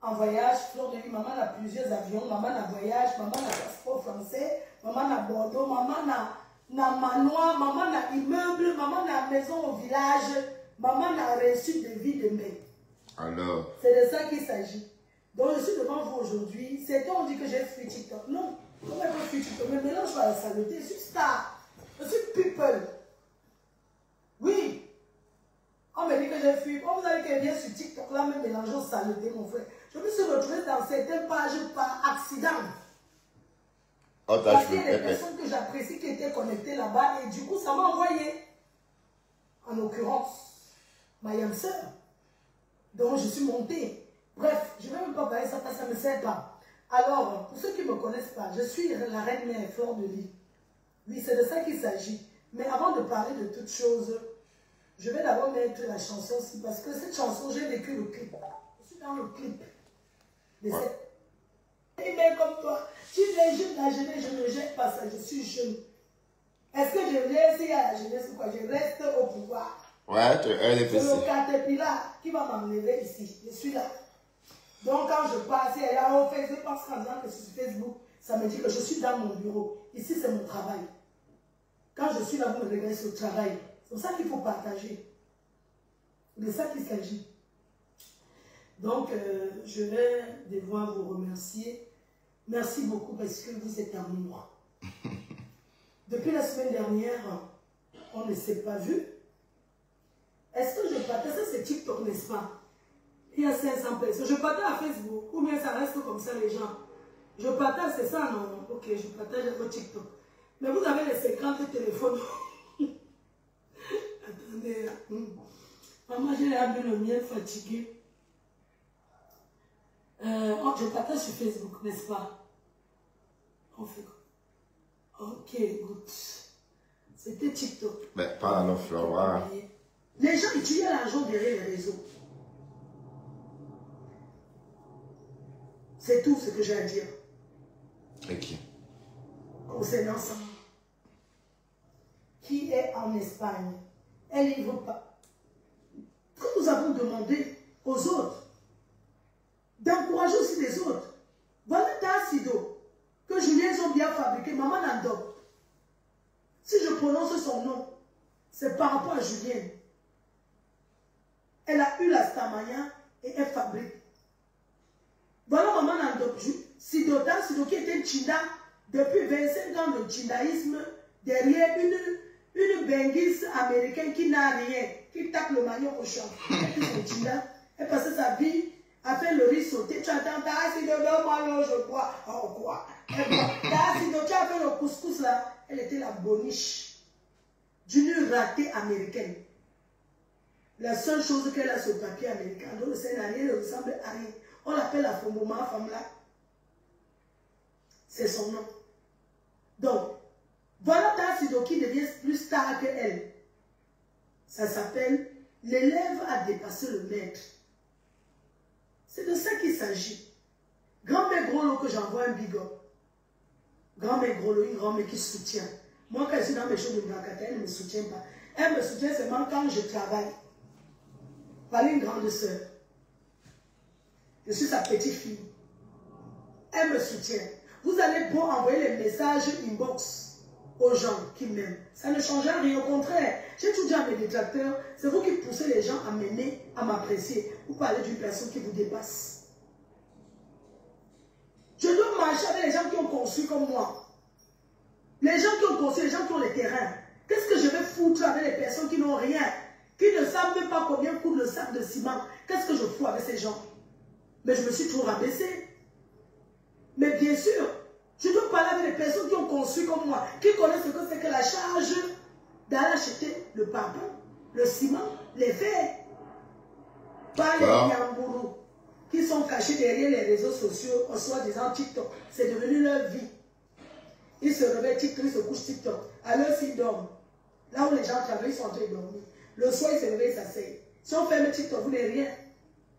en voyage. Fleur de Lis, maman a plusieurs avions. Maman a voyage, maman a passeport français, maman a Bordeaux, maman a manoir, maman a immeuble, maman a maison au village, maman a reçu de vie de mai. Alors. C'est de ça qu'il s'agit. Donc, je suis devant vous aujourd'hui. Certains ont dit que j'ai fui TikTok. Non, comment je peux fuir TikTok? Mais mélange pas la saleté. Je suis star. Je suis people. Oui. On me dit que j'ai fui. On vous a dit qu'elle vient sur TikTok, là, même mélangeant saleté, mon frère. Je me suis retrouvée dans certaines pages par accident. Oh, Parce qu'il y a des personnes que j'apprécie qui étaient connectées là-bas. Et du coup, ça m'a envoyé. En l'occurrence, ma Yamseur. Donc, je suis montée. Bref, je ne vais même pas parler ça parce que ça ne me sert pas. Alors, pour ceux qui ne me connaissent pas, je suis la reine mère Fleur de Lis. Oui, c'est de ça qu'il s'agit. Mais avant de parler de toutes choses, je vais d'abord mettre la chanson aussi. Parce que cette chanson, j'ai vécu le clip. Je suis dans le clip. De cette... Mais comme toi, tu es jeune, la jeunesse, je ne jette pas ça. Je suis jeune. Est-ce que je laisse à la jeunesse ou quoi? Je reste au pouvoir. Ouais, tu es c'est le caterpillar qui va m'enlever ici. Je suis là. Donc quand je passe, elle est là au Facebook, parce qu'en disant que sur Facebook, ça me dit que je suis dans mon bureau. Ici, c'est mon travail. Quand je suis là, vous me regardez sur le travail. C'est pour ça qu'il faut partager. C'est de ça qu'il s'agit. Donc, je vais devoir vous remercier. Merci beaucoup parce que vous êtes amour. Depuis la semaine dernière, on ne s'est pas vu. Est-ce que je partage? Ça, c'est TikTok, n'est-ce pas? Il y a 500 personnes. Je partage à Facebook. Ou bien ça reste comme ça, les gens. Je partage, c'est ça, non? Ok, je partage avec TikTok. Mais vous avez les 50 téléphones. Attendez. Maman, j'ai l'air de le mien fatigué. Je partage sur Facebook, n'est-ce pas? On fait quoi? Ok, good. C'était TikTok. Mais pas alors, Fleur, voilà. Les gens utilisent l'argent derrière les réseaux. C'est tout ce que j'ai à dire. Ok. Concernant ça. Qui est en Espagne? Elle n'y va pas. Quand nous avons demandé aux autres d'encourager aussi les autres. Voilà Tassido que Julien ont bien fabriqué. Maman Nando. Si je prononce son nom, c'est par rapport à Julien. Elle a eu la stamania et elle fabrique. Voilà Maman Nando. Sido qui était Tchinda depuis 25 ans de tchindaïsme derrière une benguise américaine qui n'a rien, qui tape le manioc au champ. Elle passait sa vie à faire le riz sauté. Tu entends, Tassido, donne-moi l'eau, je bois. Oh quoi? Tassido, tu as fait le couscous là. Elle était la boniche d'une ratée américaine. La seule chose qu'elle a sur le papier américain, dans le scénario, elle ne ressemble à rien. On l'appelle la femme là. C'est son nom. Donc, voilà Tassido qui devient plus star que elle. Ça s'appelle l'élève a dépassé le maître. C'est de ça qu'il s'agit. Grand-mère Grolo que j'envoie un big up. Grand-mère Grolo, une grand-mère qui soutient. Moi, quand je suis dans mes choses de Bracata, elle ne me soutient pas. Elle me soutient seulement quand je travaille. Par une grande sœur. Je suis sa petite fille. elle me soutient. Vous allez pour envoyer les messages inbox aux gens qui m'aiment. Ça ne change rien, au contraire. J'ai tout dit à mes détracteurs, c'est vous qui poussez les gens à m'aimer, à m'apprécier. Vous parlez d'une personne qui vous dépasse. Je dois marcher avec les gens qui ont construit comme moi. Les gens qui ont construit, les gens qui ont les terrains. Qu'est-ce que je vais foutre avec les personnes qui n'ont rien, qui ne savent même pas combien coûte le sac de ciment? Qu'est-ce que je fous avec ces gens? Mais je me suis toujours rabaissé. Mais bien sûr, je dois parler avec les personnes qui ont construit comme moi, qui connaissent ce que c'est que la charge d'aller acheter le pardon, le ciment, les fers. Pas les Yambourou qui sont cachés derrière les réseaux sociaux, en soi-disant TikTok. C'est devenu leur vie. Ils se réveillent TikTok, ils se couchent TikTok. Alors s'ils dorment, là où les gens travaillent, ils sont en train de dormir. Le soir, ils se réveillent, ils s'asseyent. Si on ferme TikTok, vous n'avez rien.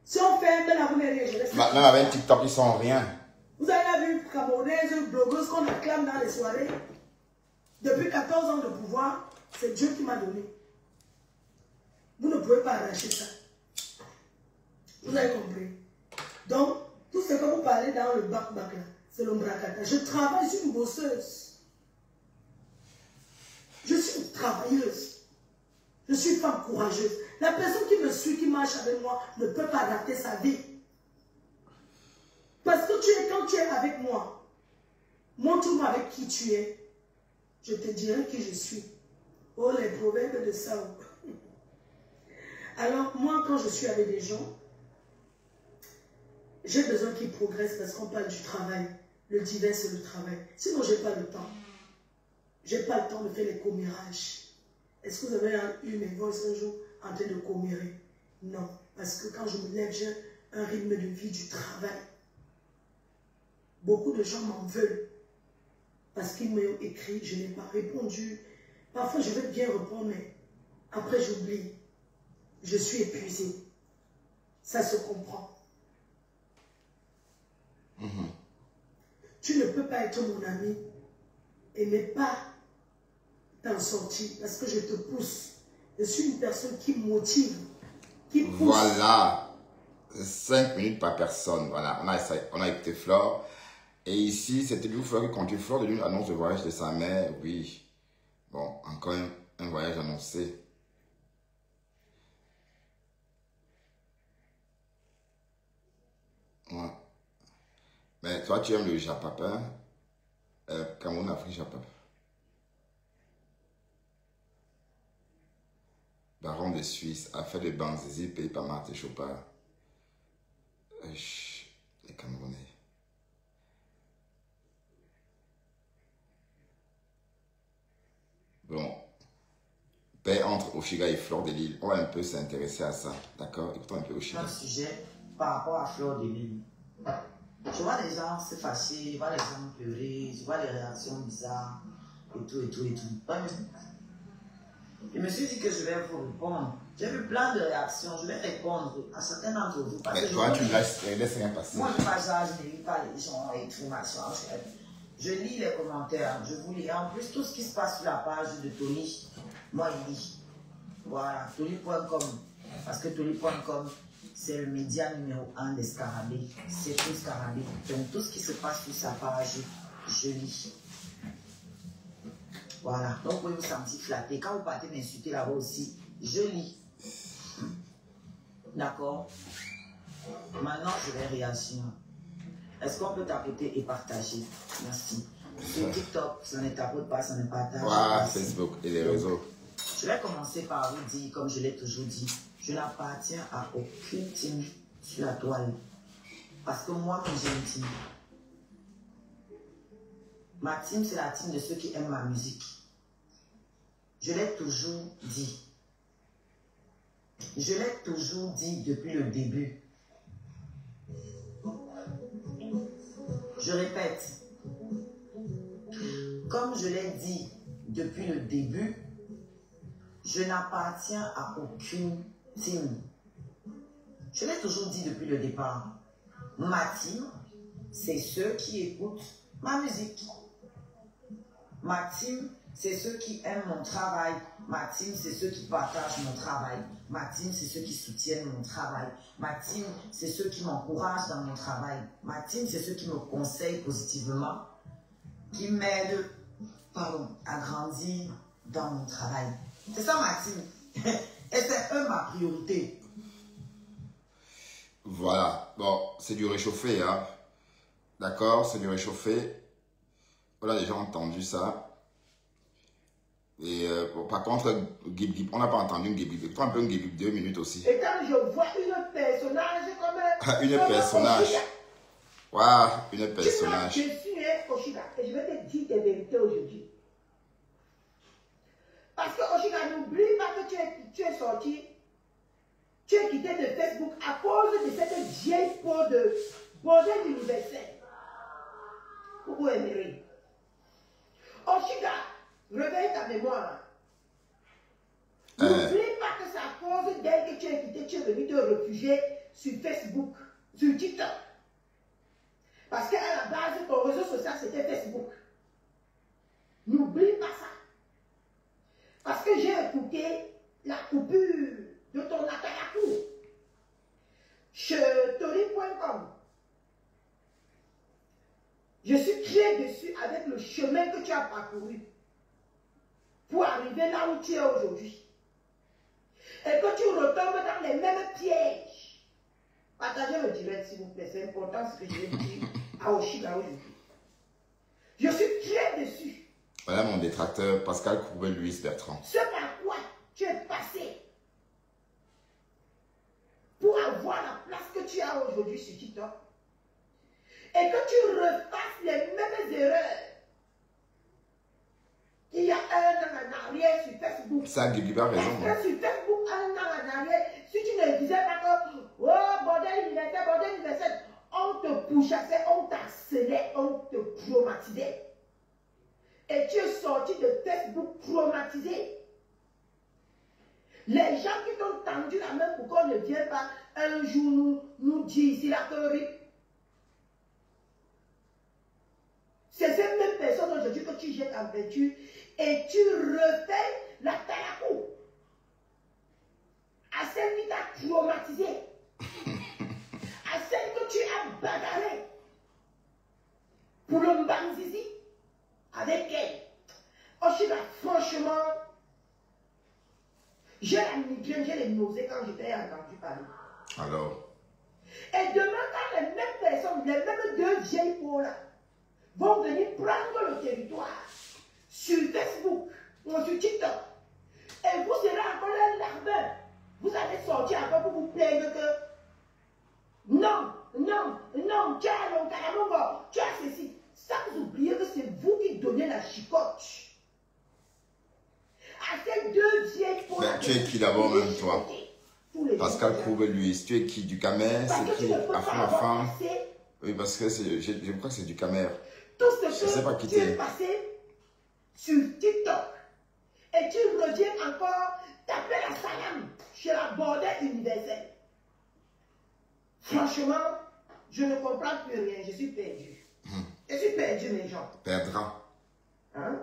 Si on ferme là, vous n'avez rien. Je laisse. Maintenant, avec TikTok, ils sont rien. Vous avez vu une Camerounaise, blogueuse qu'on acclame dans les soirées. Depuis 14 ans de pouvoir, c'est Dieu qui m'a donné. Vous ne pouvez pas arracher ça. Vous avez compris. Donc, tout ce que vous parlez dans le bac-bac là, c'est l'ombracata. Je travaille, je suis une bosseuse. Je suis une travailleuse. Je suis une femme courageuse. La personne qui me suit, qui marche avec moi, ne peut pas rater sa vie. Parce que quand tu es avec moi, montre-moi avec qui tu es. Je te dirai qui je suis. Oh, les proverbes de Sao. Alors, moi, quand je suis avec des gens, j'ai besoin qu'ils progressent parce qu'on parle du travail. Le divin, c'est le travail. Sinon, je n'ai pas le temps. Je n'ai pas le temps de faire les commérages. Est-ce que vous avez eu mes voix un jour en train de commérer? Non. Parce que quand je me lève, j'ai un rythme de vie du travail. Beaucoup de gens m'en veulent. Parce qu'ils m'ont écrit, je n'ai pas répondu. Parfois, je vais bien répondre, mais après, j'oublie. Je suis épuisée. Ça se comprend. Tu ne peux pas être mon ami et ne pas t'en sortir parce que je te pousse. Je suis une personne qui motive, qui pousse. Voilà. 5 minutes par personne. Voilà, on a écouté Flore. Et ici, c'était du Flore qui continue. Flore de Lune annonce le voyage de sa mère. Oui. Bon, encore un voyage annoncé. Ouais. Mais toi, tu aimes le japapin. Cameroun, Afrique, japapin. Baron de Suisse, affaire de Banzizi, payé par Martin Chopin. Les Camerounais. Bon. Paix entre Oshiga et Flore de Lille. On va un peu s'intéresser à ça. D'accord? Écoutons un peu Oshiga. Un sujet par rapport à Flore de Lille. Je vois les gens se fâcher, je vois les gens pleurer, je vois les réactions bizarres, et tout. Je me suis dit que je vais vous répondre. J'ai vu plein de réactions, je vais répondre à certains d'entre vous. Parce Mais que toi, tu laisses rien passer. moi, je ne lis pas les gens et tout, machin. Je lis les commentaires, je vous lis. En plus, tout ce qui se passe sur la page de Tony, moi, il lit. Voilà, Tony.com. Parce que Tony.com, c'est le média numéro 1 des Scarabées. C'est tout Scarabée. Donc, tout ce qui se passe sur sa page, je lis. Voilà. Donc, vous pouvez vous sentir flatté. Quand vous partez m'insulter là-bas aussi, je lis. D'accord? Maintenant, je vais réagir. Est-ce qu'on peut tapoter et partager? Merci. Sur TikTok, ça ne tapote pas, ça ne partage pas. Voilà, Facebook et les réseaux. Je vais commencer par vous dire, comme je l'ai toujours dit, je n'appartiens à aucune team sur la toile. Parce que moi-même, j'ai une team. Ma team, c'est la team de ceux qui aiment ma musique. Je l'ai toujours dit. Je l'ai toujours dit depuis le début. Je répète. Comme je l'ai dit depuis le début, je n'appartiens à aucune team. Je l'ai toujours dit depuis le départ. Ma team, c'est ceux qui écoutent ma musique. Ma team, c'est ceux qui aiment mon travail. Ma team, c'est ceux qui partagent mon travail. Ma team, c'est ceux qui soutiennent mon travail. Ma team, c'est ceux qui m'encouragent dans mon travail. Ma team, c'est ceux qui me conseillent positivement, qui m'aident, pardon, à grandir dans mon travail. C'est ça ma team. Et c'est eux ma priorité. Voilà. Bon, c'est du réchauffé, hein. D'accord, c'est du réchauffé. On a déjà entendu ça. Et bon, par contre, Gib Gib, on n'a pas entendu une Gib Gib. Toi, un peu une Gib Gib, 2 minutes aussi. Et quand je vois une personnage comme... Une personnage. Waouh, une personnage. Je suis Oshiga et je vais te dire des vérités aujourd'hui. Parce que Oshiga, n'oublie pas que tu es sorti, tu es quitté de Facebook à cause de cette vieille peau de bordel universel. Pourquoi aimerais? Oshiga, réveille ta mémoire. N'oublie pas que c'est à cause d'elle que tu es quitté, tu es venu te réfugier sur Facebook, sur TikTok. Parce qu'à la base, ton réseau social, c'était Facebook. N'oublie pas ça. Parce que j'ai écouté la coupure de ton Atalakou chez Tori.com. Je suis très déçu avec le chemin que tu as parcouru pour arriver là où tu es aujourd'hui. Et que tu retombes dans les mêmes pièges. Partagez le direct, s'il vous plaît. C'est important ce que je vais dire à Oshiga aujourd'hui. Je suis très déçu. Voilà mon détracteur, Pascal Courbet-Louis Bertrand. Ce par quoi tu es passé pour avoir la place que tu as aujourd'hui sur TikTok. Et que tu refasses les mêmes erreurs qu'il y a un an en arrière sur Facebook. Ça, Gib a raison. Parce que sur Facebook, un an en arrière, si tu ne disais pas que oh, bordel universel, on te pourchassait, on t'harcelait, on te traumatisait. Et tu es sorti de Facebook traumatisé. Les gens qui t'ont tendu la main pour qu'on ne vienne pas un jour nous dire ici la théorie. C'est ces mêmes personnes aujourd'hui que tu jettes en peinture et tu refais la talakou. À celle qui t'a traumatisé. À celle que tu as bagarré. Pour le Mbanzizi. Avec elle. Oshiga, franchement, j'ai la migraine, j'ai les nausées quand j'étais entendu parler. Alors. Et demain, quand les mêmes personnes, les mêmes deux vieilles peaux-là, vont venir prendre le territoire sur Facebook ou sur TikTok, et vous serez encore un larbin, vous allez sortir encore pour vous plaindre que non, tu as le caramongo, tu as ceci. Sans oublier que c'est vous qui donnez la chicotte à ces deux vieilles peaux. Tu es qui d'abord même toi? Pascal Courbet-Louis, tu es qui? Du Camer? C'est qui? Afin. Oui, parce que je crois que c'est du Camer. Tout ce que tu es passé sur TikTok et tu reviens encore taper la salam chez la bordel universelle. Franchement, je ne comprends plus rien, je suis perdu. Je suis perdu, mes gens. Perdra. Hein?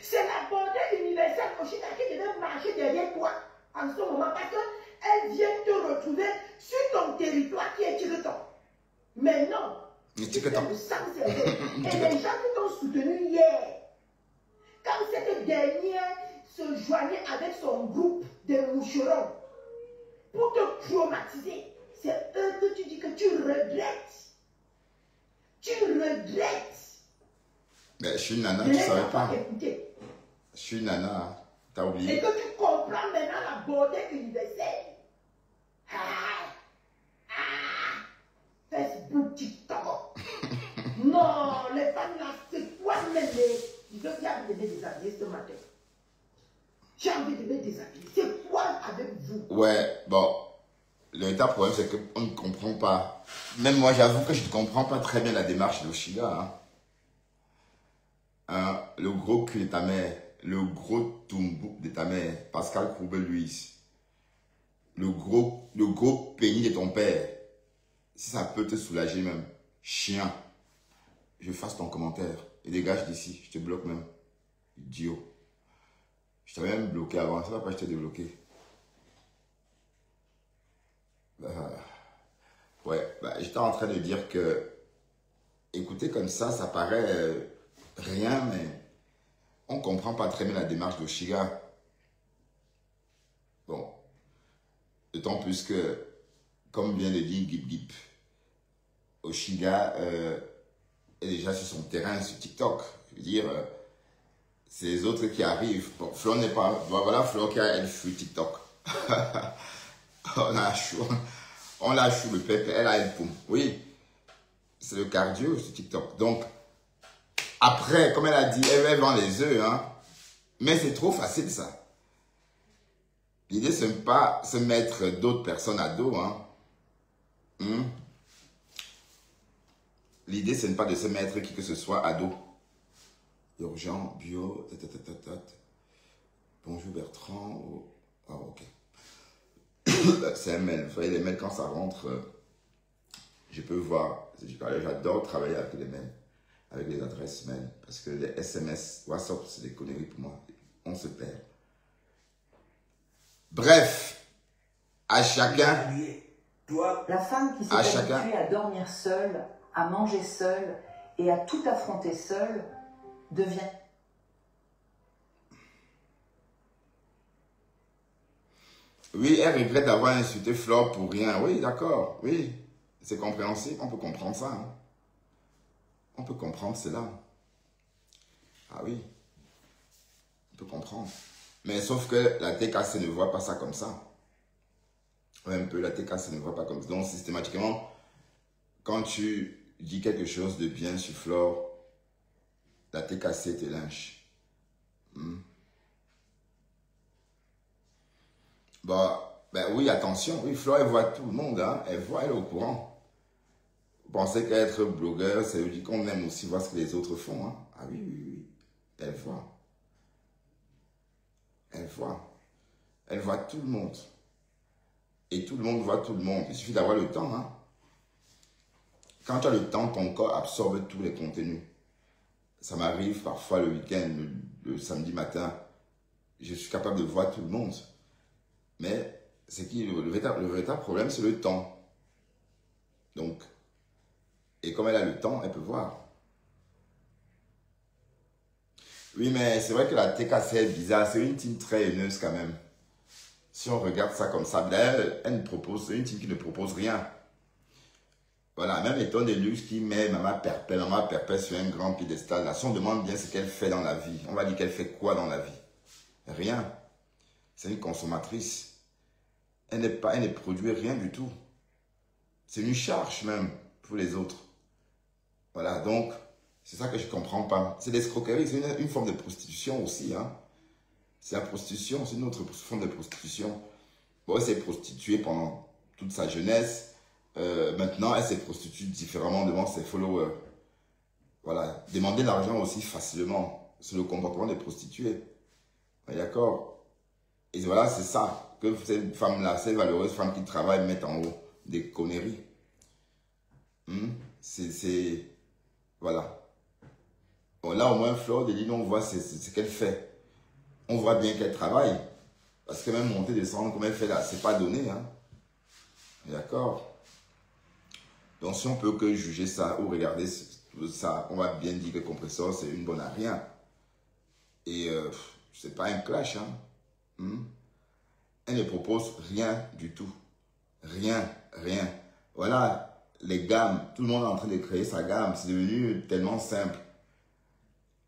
C'est la bordel universelle Oshiga qui devait marcher derrière toi en ce moment parce qu'elle vient te retrouver sur ton territoire qui est Tiketon. Mais non. Mais Tiketon. Et les gens qui t'ont soutenu hier, quand cette dernière se joignait avec son groupe de moucherons pour te traumatiser, c'est eux que tu dis que tu regrettes. Tu regrettes. Mais je suis une nana, tu ne savais pas. Écouter. Je suis une nana, t'as oublié. Et que tu comprends maintenant la beauté universelle. Facebook, TikTok. Non, les femmes là, c'est quoi même les... J'ai envie de me déshabiller ce matin. J'ai envie de me déshabiller. C'est quoi avec vous? Ouais, bon. Le véritable problème, c'est qu'on ne comprend pas. Même moi, j'avoue que je ne comprends pas très bien la démarche d'Oshiga. Le gros cul de ta mère, le gros tumbou de ta mère, Pascal Courbet-Louis, le gros pénis de ton père, si ça peut te soulager même, chien, je fasse ton commentaire et dégage d'ici, je te bloque même, idiot. Je t'avais même bloqué avant, ça va pas, je t'ai débloqué. Ouais, bah, j'étais en train de dire que, écoutez, comme ça paraît rien, mais on ne comprend pas très bien la démarche d'Oshiga. Bon, d'autant plus que, comme vient de dire Gip Gip, Oshiga est déjà sur son terrain sur TikTok. Je veux dire, c'est les autres qui arrivent. Bon, Flo n'est pas... Voilà, Flo qui a elle fuit TikTok. On l'a chou le pépé, elle a elle poum. Oui, c'est le cardio sur TikTok. Donc, après, comme elle a dit, elle vend les œufs, hein. Mais c'est trop facile, ça. L'idée, ce n'est pas se mettre d'autres personnes à dos, hein. L'idée, ce n'est pas de se mettre qui que ce soit à dos. Urgent, bio, bonjour Bertrand. Oh. Ah, ok. C'est un mail. Vous voyez, les mails, quand ça rentre, je peux voir. J'adore travailler avec les mails, avec les adresses mail. Parce que les SMS, WhatsApp, c'est des conneries pour moi. On se perd. Bref, à chacun. La femme qui s'est habituée à dormir seule, à manger seule et à tout affronter seule devient... Oui, elle regrette d'avoir insulté Flore pour rien. Oui, d'accord, oui. C'est compréhensible, on peut comprendre ça. Hein. On peut comprendre cela. Ah oui, on peut comprendre. Mais sauf que la TKC ne voit pas ça comme ça. Un peu, la TKC ne voit pas comme ça. Donc, systématiquement, quand tu dis quelque chose de bien sur Flore, la TKC te lynche. Ben oui, attention. Oui, Flore, elle voit tout le monde. Hein. Elle voit, elle est au courant. Vous pensez qu'être blogueur, ça veut dire qu'on aime aussi voir ce que les autres font. Hein. Ah oui, oui, oui. Elle voit. Elle voit. Elle voit tout le monde. Et tout le monde voit tout le monde. Il suffit d'avoir le temps. Hein. Quand tu as le temps, ton corps absorbe tous les contenus. Ça m'arrive parfois le week-end, le samedi matin. Je suis capable de voir tout le monde. Mais c'est qui le véritable problème, c'est le temps. Donc, et comme elle a le temps, elle peut voir. Oui, mais c'est vrai que la TKC est bizarre. C'est une team très haineuse quand même. Si on regarde ça comme ça, elle propose, c'est une team qui ne propose rien. Voilà, même étant des luxe qui met Maman Perpète sur un grand piédestal. Là, si on demande bien ce qu'elle fait dans la vie, on va dire qu'elle fait quoi dans la vie? Rien. C'est une consommatrice. Elle ne produit rien du tout. C'est une charge même pour les autres. Voilà, donc, c'est ça que je ne comprends pas. C'est l'escroquerie, c'est une forme de prostitution aussi. Hein. C'est la prostitution, c'est une autre forme de prostitution. Bon, elle s'est prostituée pendant toute sa jeunesse. Maintenant, elle se prostitue différemment devant ses followers. Voilà, demander l'argent aussi facilement. C'est le comportement des prostituées. D'accord? Et voilà, c'est ça que ces femmes-là, ces valeureuses femmes qui travaillent, mettent en haut des conneries. Voilà. Bon, là, au moins, Flore de Lille, on voit ce qu'elle fait. On voit bien qu'elle travaille. Parce que même monter, descendre, comme elle fait là, c'est pas donné. Hein. D'accord? Donc, si on peut que juger ça ou regarder ça, on va bien dire que Compressor, c'est une bonne à rien. Et c'est pas un clash. Hein. Elle ne propose rien du tout. Rien, rien. Voilà, les gammes. Tout le monde est en train de créer sa gamme. C'est devenu tellement simple.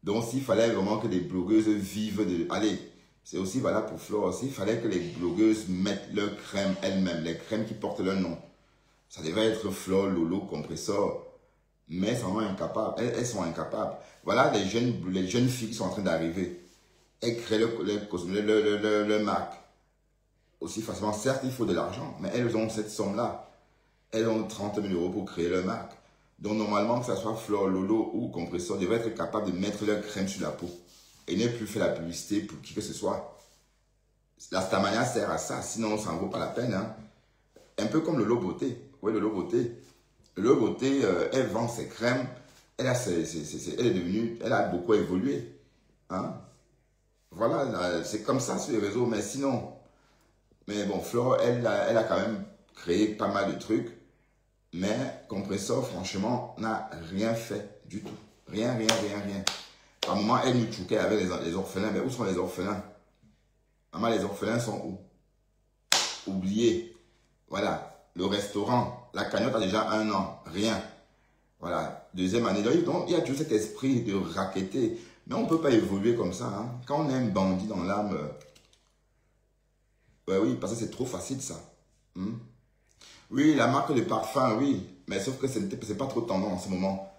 Donc, s'il fallait vraiment que les blogueuses vivent de... Allez, c'est aussi valable pour Flore aussi. Il fallait que les blogueuses mettent leur crème elles-mêmes. Les crèmes qui portent leur nom. Ça devait être Flore, Lolo, Compressor. Mais elles sont incapables. Elles sont incapables. Voilà les jeunes filles qui sont en train d'arriver. Elles créent le marque. Aussi facilement. Certes, il faut de l'argent. Mais elles ont cette somme-là. Elles ont 30 000 € pour créer leur marque. Donc, normalement, que ce soit Flore, Lolo ou Compressor, devraient être capables de mettre leur crème sur la peau. Et ne plus faire la publicité pour qui que ce soit. La Stamania sert à ça. Sinon, ça n'en vaut pas la peine. Hein. Un peu comme le Lolo Beauté. Oui, le Lolo Beauté. Le Lolo Beauté, elle vend ses crèmes. Elle est devenue, elle a beaucoup évolué. Hein? Voilà, c'est comme ça sur les réseaux. Mais sinon, mais bon, Flore, elle a quand même créé pas mal de trucs. Mais Compressor, franchement, n'a rien fait du tout. Rien. Par moment, elle nous chouquait avec les orphelins. Mais où sont les orphelins? Maman, les orphelins sont où? Oubliés. Voilà. Le restaurant, la cagnotte a déjà 1 an. Rien. Voilà. 2e année. Donc, il y a toujours cet esprit de racketter. Mais on ne peut pas évoluer comme ça. Hein. Quand on est un bandit dans l'âme, ouais, oui, parce que c'est trop facile ça. Oui, la marque de parfum, oui. Mais sauf que c'est pas trop tendance en ce moment.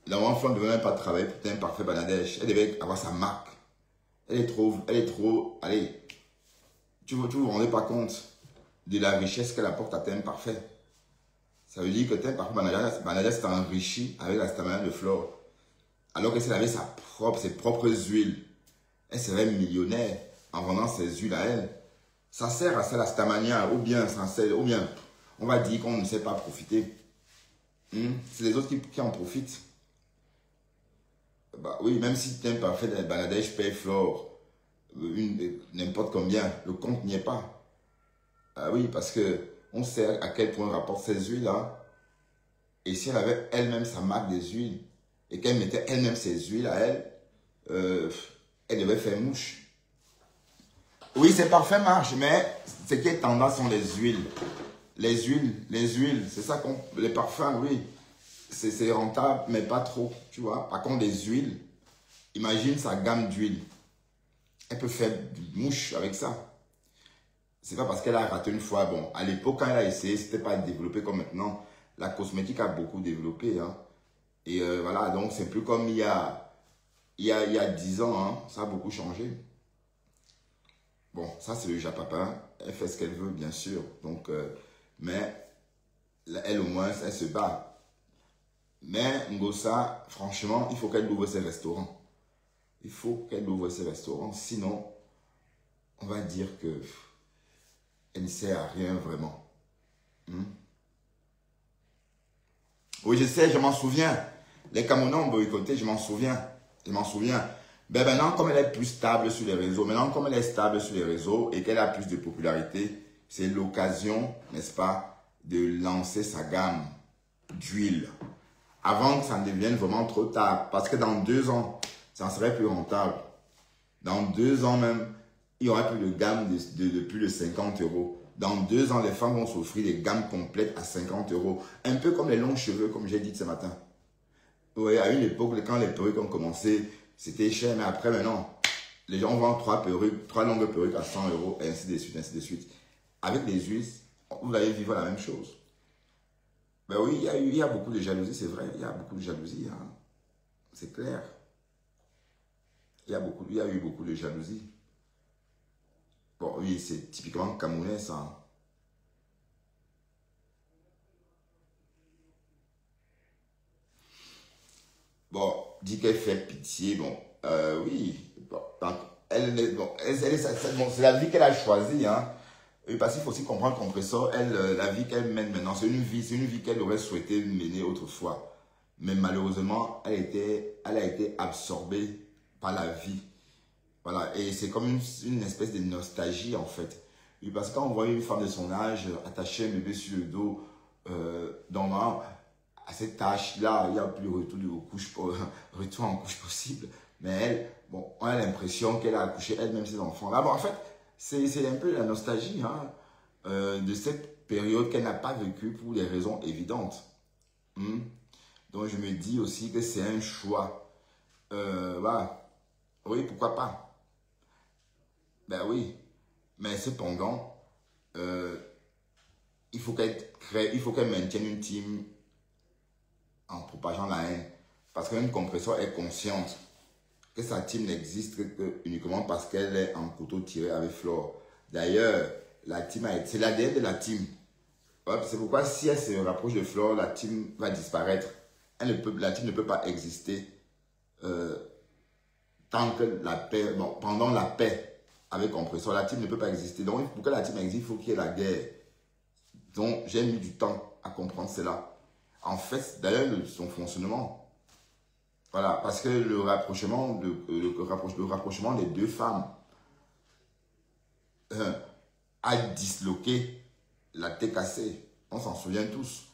La enfant ne devait même pas travailler pour un parfait Bangladesh. Elle devait avoir sa marque. Elle est trop, allez, tu vous rendez pas compte de la richesse qu'elle apporte à Thème Parfait. Ça veut dire que Thème Parfait Bangladesh s'est enrichi avec la stamina de Flore. Alors que si elle avait ses propres huiles, elle serait millionnaire en vendant ses huiles à elle. Ça sert à ça la stamania, ou bien on va dire qu'on ne sait pas profiter. C'est les autres qui en profitent. Bah oui, même si Thème Parfait de Bangladesh paye Flore n'importe combien, le compte n'y est pas. Ah oui, parce que on sait à quel point on rapporte ces huiles-là. Et si elle avait elle-même sa marque des huiles, et qu'elle mettait elle-même ses huiles à elle, elle devait faire mouche. Oui, c'est parfait marche, mais ce qui est tendance sont les huiles. Les huiles, c'est ça qu'on... Les parfums, oui, c'est rentable, mais pas trop, tu vois. Par contre, les huiles, imagine sa gamme d'huile. Elle peut faire du mouche avec ça. C'est pas parce qu'elle a raté une fois. Bon, à l'époque, quand elle a essayé, c'était pas développé comme maintenant. La cosmétique a beaucoup développé, hein. Et voilà, donc c'est plus comme il y a 10 ans, hein. Ça a beaucoup changé. Bon, ça c'est le Japapin. Elle fait ce qu'elle veut, bien sûr. Donc, mais elle au moins, elle se bat. Mais Ngosa, franchement, il faut qu'elle ouvre ses restaurants. Il faut qu'elle ouvre ses restaurants. Sinon, on va dire que elle ne sert à rien vraiment. Oui, je sais, je m'en souviens. Les Camerounais ont boycotté, je m'en souviens. Ben maintenant, comme elle est plus stable sur les réseaux, et qu'elle a plus de popularité, c'est l'occasion, n'est-ce pas, de lancer sa gamme d'huile. Avant que ça ne devienne vraiment trop tard. Parce que dans 2 ans, ça serait plus rentable. Dans 2 ans même, il y aura plus de gamme de plus de 50 €. Dans 2 ans, les femmes vont s'offrir des gammes complètes à 50 €. Un peu comme les longs cheveux, comme j'ai dit ce matin. Oui, à une époque, quand les perruques ont commencé, c'était cher, mais après, maintenant, les gens vendent 3 longues perruques à 100 €, et ainsi de suite. Avec les huiles, vous allez vivre la même chose. Ben oui, il y a beaucoup de jalousie, c'est vrai. Il y a beaucoup de jalousie, hein. C'est clair. Il y a eu beaucoup de jalousie. Bon, oui, c'est typiquement camerounais, ça. Hein. Bon, dit qu'elle fait pitié, bon, oui. Bon, c'est la vie qu'elle a choisie, hein. Et parce qu'il faut aussi comprendre Compressor, la vie qu'elle mène maintenant, c'est une vie qu'elle aurait souhaité mener autrefois. Mais malheureusement, elle a été absorbée par la vie. Voilà, et c'est comme une espèce de nostalgie en fait. Et parce que quand on voit une femme de son âge attacher un bébé sur le dos, à cette tâche-là, il n'y a plus retour en couche possible. Mais elle, bon, on a l'impression qu'elle a accouché elle-même ses enfants. Là, bon, en fait, c'est un peu la nostalgie hein, de cette période qu'elle n'a pas vécue pour des raisons évidentes. Donc, je me dis aussi que c'est un choix. Voilà. Oui, pourquoi pas? Ben oui. Mais cependant, il faut qu'elle maintienne une team en propageant la haine. Parce qu'une Compressor est consciente que sa team n'existe que uniquement parce qu'elle est en couteau tiré avec Flore. D'ailleurs, c'est l'ADN de la team. C'est pourquoi si elle se rapproche de Flore, la team va disparaître. La team ne peut pas exister tant que pendant la paix avec Compressor, la team ne peut pas exister. Donc, pour que la team existe, il faut qu'il y ait la guerre. Donc, j'ai mis du temps à comprendre cela. En fait, d'ailleurs, son fonctionnement. Voilà, parce que le rapprochement des 2 femmes a disloqué la TKC. On s'en souvient tous.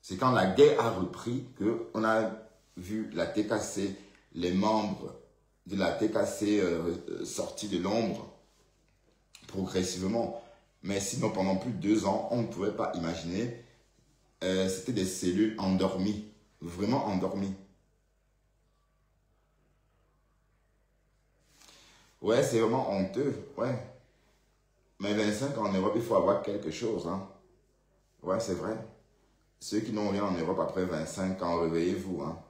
C'est quand la guerre a repris qu'on a vu la TKC, les membres de la TKC sortis de l'ombre progressivement. Mais sinon, pendant plus de 2 ans, on ne pouvait pas imaginer. C'était des cellules endormies, vraiment endormies. Ouais, c'est vraiment honteux, ouais. Mais 25 ans en Europe, il faut avoir quelque chose, hein. Ouais, c'est vrai. Ceux qui n'ont rien en Europe après 25 ans, réveillez-vous, hein.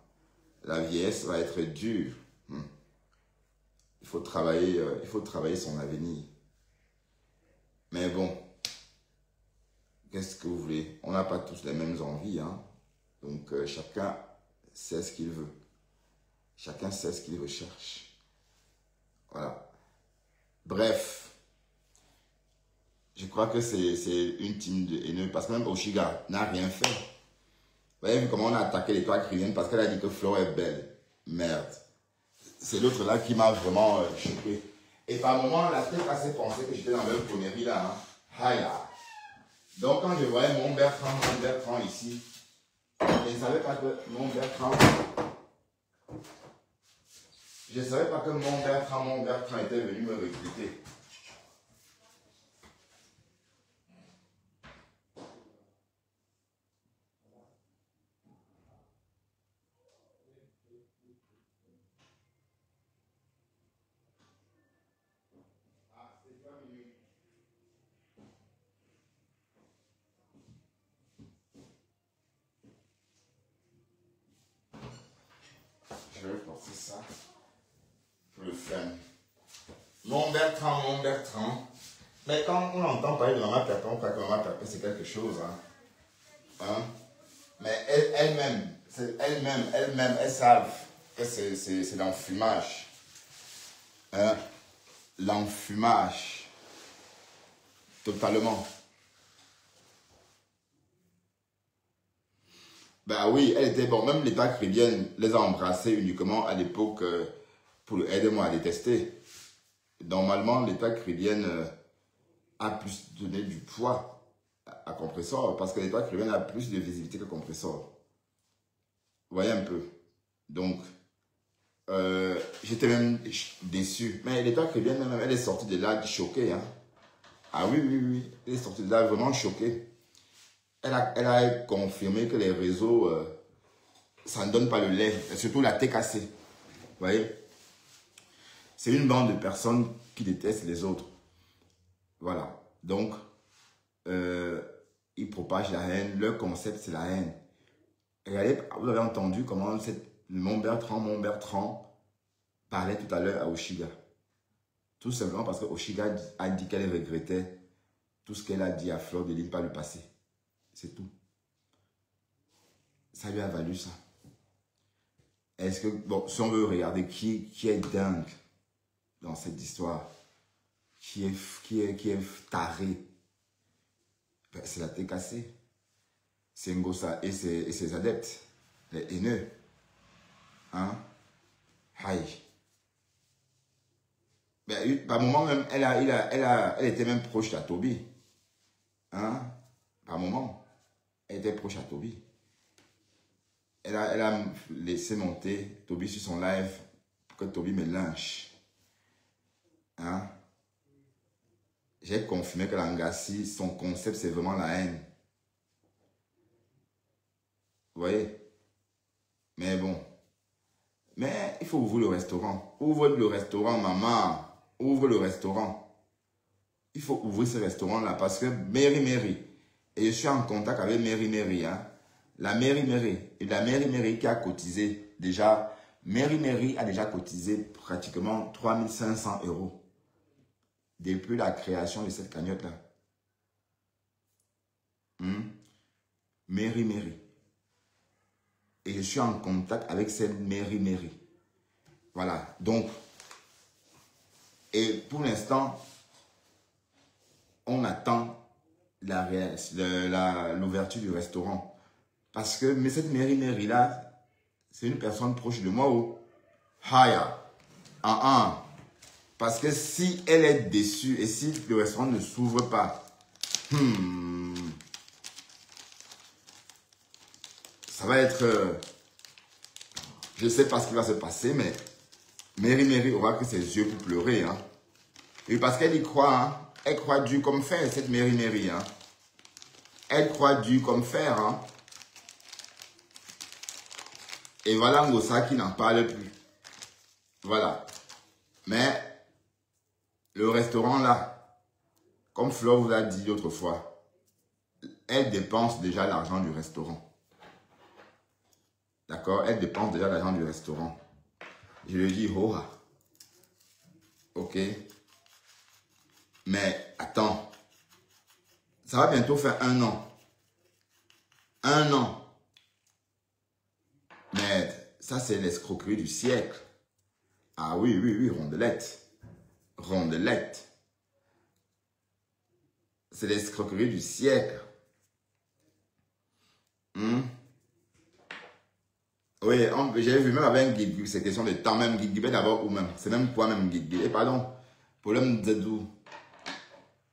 La vieillesse va être dure. Il faut travailler son avenir. Mais bon, qu'est-ce que vous voulez? On n'a pas tous les mêmes envies, hein. Donc, chacun sait ce qu'il veut. Chacun sait ce qu'il recherche. Voilà. Bref. Je crois que c'est une team de haineux. Parce que même Oshiga n'a rien fait. Vous avez vu comment on a attaqué l'étoile Krivienne parce qu'elle a dit que Flo est belle. Merde. C'est l'autre là qui m'a vraiment choqué. Et par moment, la tête assez pensée que j'étais dans leur connerie là. Hein. Aïe. Donc quand je voyais mon Bertrand ici, je ne savais pas que mon Bertrand... Je ne savais pas que mon Bertrand était venu me recruter. Je vais porter ça pour le fun. Mon Bertrand. Mais quand on entend parler de Maman Papa, on croit que Maman Papa c'est quelque chose. Hein? Mais elles-mêmes, elles savent que c'est l'enfumage. Hein? L'enfumage. Totalement. Ben oui, elle était bon. Même l'État chrétien les a embrassés uniquement à l'époque pour aider-moi à détester. Normalement, l'État chrétien a plus donné du poids à Compressor parce que l'État chrétien a plus de visibilité que Compressor. Vous voyez un peu. Donc, j'étais même déçu. Mais l'État chrétien, même, elle est sortie de là choquée. Hein. Ah oui. Elle est sortie de là vraiment choquée. Elle a confirmé que les réseaux, ça ne donne pas le lait, et surtout la TKC. Vous voyez? C'est une bande de personnes qui détestent les autres. Voilà. Donc, ils propagent la haine. Leur concept, c'est la haine. Regardez, vous avez entendu comment mon Bertrand parlait tout à l'heure à Oshiga. Tout simplement parce que Oshiga a dit qu'elle regrettait tout ce qu'elle a dit à Fleur de Lys par le passé. C'est tout. Ça lui a valu ça. Est-ce que, bon, si on veut regarder qui est dingue dans cette histoire, qui est taré, ben, c'est la TKC. C'est Ngosa et ses adeptes, les haineux. Hein? Aïe. Ben, par moment même, elle était même proche de Toby. Hein? Par moment. Elle était proche à Toby. Elle a laissé monter Toby sur son live pour que Toby me lynche. Hein? J'ai confirmé que l'Angassi, son concept, c'est vraiment la haine. Vous voyez? Mais bon. Mais il faut ouvrir le restaurant. Ouvre le restaurant, maman. Ouvre le restaurant. Il faut ouvrir ce restaurant-là parce que Mary. Et je suis en contact avec Mary, hein. La Mary qui a cotisé déjà. Mary a déjà cotisé pratiquement 3500 € depuis la création de cette cagnotte-là. Mary. Et je suis en contact avec cette Mary. Voilà. Donc, et pour l'instant, on attend l'ouverture du restaurant. Parce que mais cette Mary là, c'est une personne proche de moi. Oh. Haya. Parce que si elle est déçue et si le restaurant ne s'ouvre pas, ça va être... je ne sais pas ce qui va se passer, mais Mary aura que ses yeux pour pleurer. Hein. Et parce qu'elle y croit, hein. Elle croit dur comme fer, cette Mary. Hein. Elle croit dur comme fer. Hein. Et voilà Ngosa qui n'en parle plus. Voilà. Mais le restaurant là, comme Flore vous a dit autrefois, elle dépense déjà l'argent du restaurant. D'accord? Elle dépense déjà l'argent du restaurant. Je lui dis, oh, ok. Mais attends, ça va bientôt faire 1 an. 1 an. Mais ça, c'est l'escroquerie du siècle. Ah oui, rondelette. Rondelette. C'est l'escroquerie du siècle. Oui, j'ai vu même avec un guide, c'est question de temps même, guide d'abord ou même. C'est même quoi même guide. Et pardon, problème de d'où.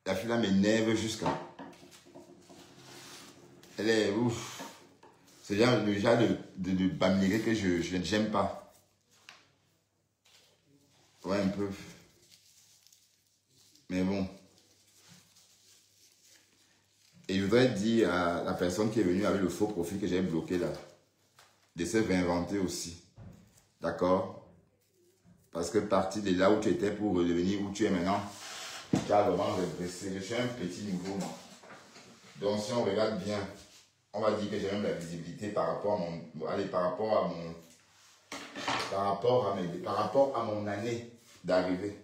La fille là m'énerve jusqu'à. Elle est ouf. C'est le genre de baméré que je n'aime pas. Ouais, un peu. Mais bon. Et je voudrais dire à la personne qui est venue avec le faux profil que j'ai bloqué là, de se réinventer aussi. D'accord? Parce que partir de là où tu étais pour redevenir où tu es maintenant, tu as vraiment régressé. Je suis à un petit niveau, moi. Donc si on regarde bien, on va dire que j'ai même la visibilité par rapport à mon... Allez, par rapport à mon année d'arrivée.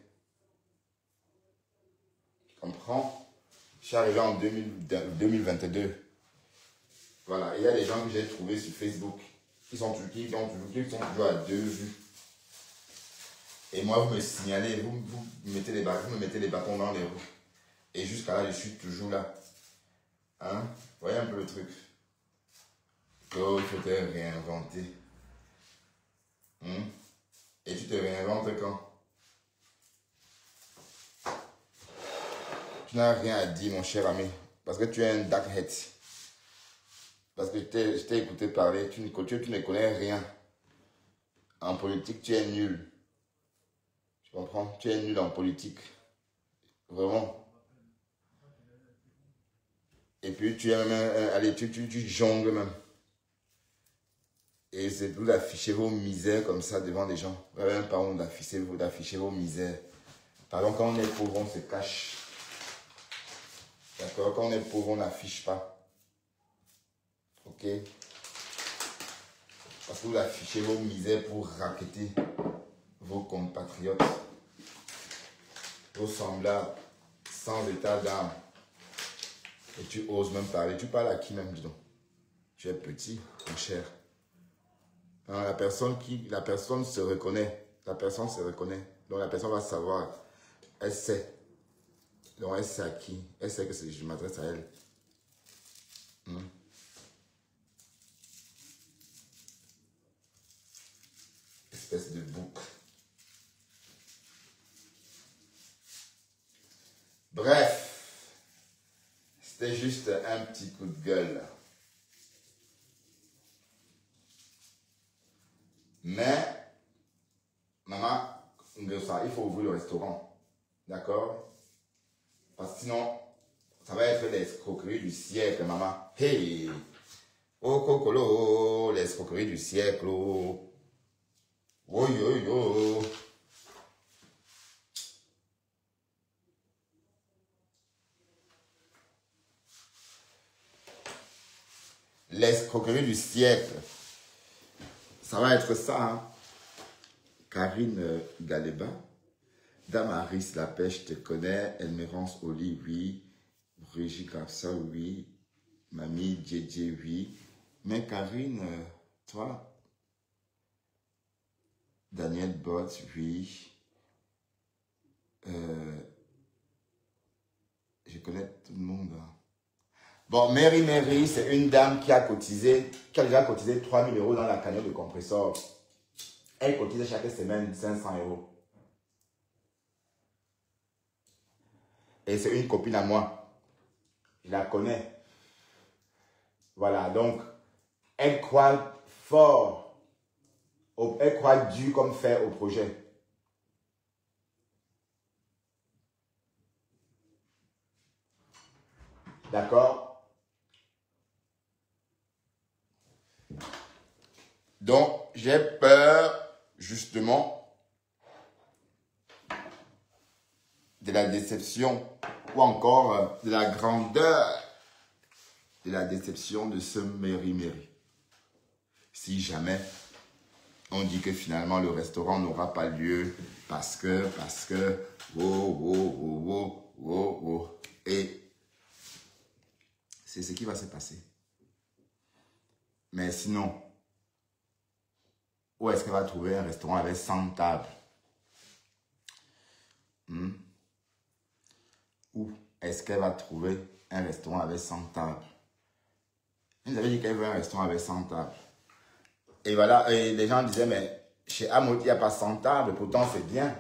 Tu comprends? Je suis arrivé en 2022. Voilà, il y a des gens que j'ai trouvés sur Facebook qui sont toujours à 2 vues. Et moi, vous me signalez, vous me mettez les bâtons dans les roues. Et jusqu'à là, je suis toujours là. Hein? Vous voyez un peu le truc? Oh, il faut te réinventer. Et tu te réinventes quand? Tu n'as rien à dire, mon cher ami. Parce que tu es un darkhead. Parce que je t'ai écouté parler. Tu ne connais rien. En politique, tu es nul. Tu comprends? Tu es nul en politique. Vraiment. Et puis tu es même... allez, tu jongles même. Et c'est tout d'afficher vos misères comme ça devant les gens. Vous n'avez même pas honte d'afficher vos misères. Pardon, quand on est pauvre, on se cache. D'accord? Quand on est pauvre, on n'affiche pas. Ok? Parce que vous affichez vos misères pour racketter vos compatriotes. Vos semblables, sans état d'âme. Et tu oses même parler. Tu parles à qui même, dis donc? Tu es petit, mon cher. Alors, la personne se reconnaît. La personne se reconnaît. Donc la personne va savoir. Elle sait. Donc elle sait à qui. Elle sait que je m'adresse à elle. Espèce de bouc. Bref. C'était juste un petit coup de gueule. Mais, maman, il faut ouvrir le restaurant. D'accord? Parce que sinon, ça va être l'escroquerie du siècle, maman. Hey! Oh, cocolo, l'escroquerie du siècle. Oh, yo, yo. L'escroquerie du siècle. Ça va être ça, hein? Karine Galeba. Damaris La Pêche te connaît. Elmérance Oli, oui. Brigitte Garça, oui. Mamie Djedje, oui. Mais Karine, toi, Daniel Bott, oui. Je connais tout le monde. Hein. Bon, Mary, c'est une dame qui a déjà cotisé 3 000 € dans la cagnotte de compresseur. Elle cotise chaque semaine 500 €. Et c'est une copine à moi. Je la connais. Voilà, donc, elle croit fort, elle croit dur comme fer au projet. D'accord? Donc, j'ai peur, justement, de la déception ou encore de la grandeur de la déception de ce mairie-mairie. Si jamais on dit que finalement le restaurant n'aura pas lieu parce que, et c'est ce qui va se passer. Mais sinon, où est-ce qu'elle va trouver un restaurant avec 100 tables? Où est-ce qu'elle va trouver un restaurant avec 100 tables? Vous avez dit qu'elle veut un restaurant avec 100 tables. Et voilà, et les gens disaient, mais chez Amot, il n'y a pas 100 tables, pourtant c'est bien.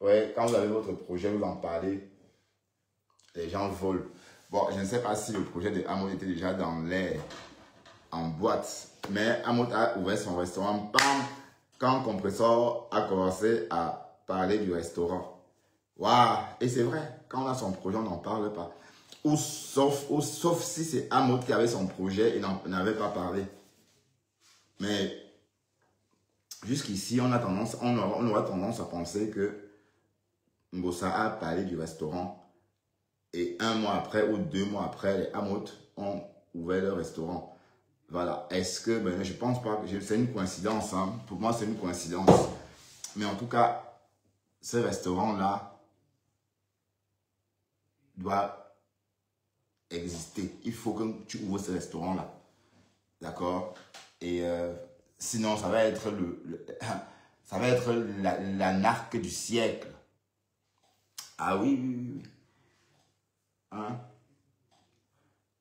Ouais, quand vous avez votre projet, vous en parlez, les gens volent. Bon, je ne sais pas si le projet de Amot était déjà dans l'air, en boîte, mais Amot a ouvert son restaurant, bam, quand Compressor a commencé à parler du restaurant. Waouh, et c'est vrai, quand on a son projet, on n'en parle pas. Ou sauf si c'est Amot qui avait son projet et n'avait pas parlé. Mais jusqu'ici, on aura tendance à penser que Mbossa a parlé du restaurant et un mois après ou 2 mois après, les Amot ont ouvert leur restaurant. Voilà. Est-ce que, ben, je pense pas, c'est une coïncidence, hein. Pour moi, c'est une coïncidence. Mais en tout cas, ce restaurant-là doit exister. Il faut que tu ouvres ce restaurant-là. D'accord? Et sinon, ça va être ça va être la narque du siècle. Ah oui, oui, oui, oui. Hein?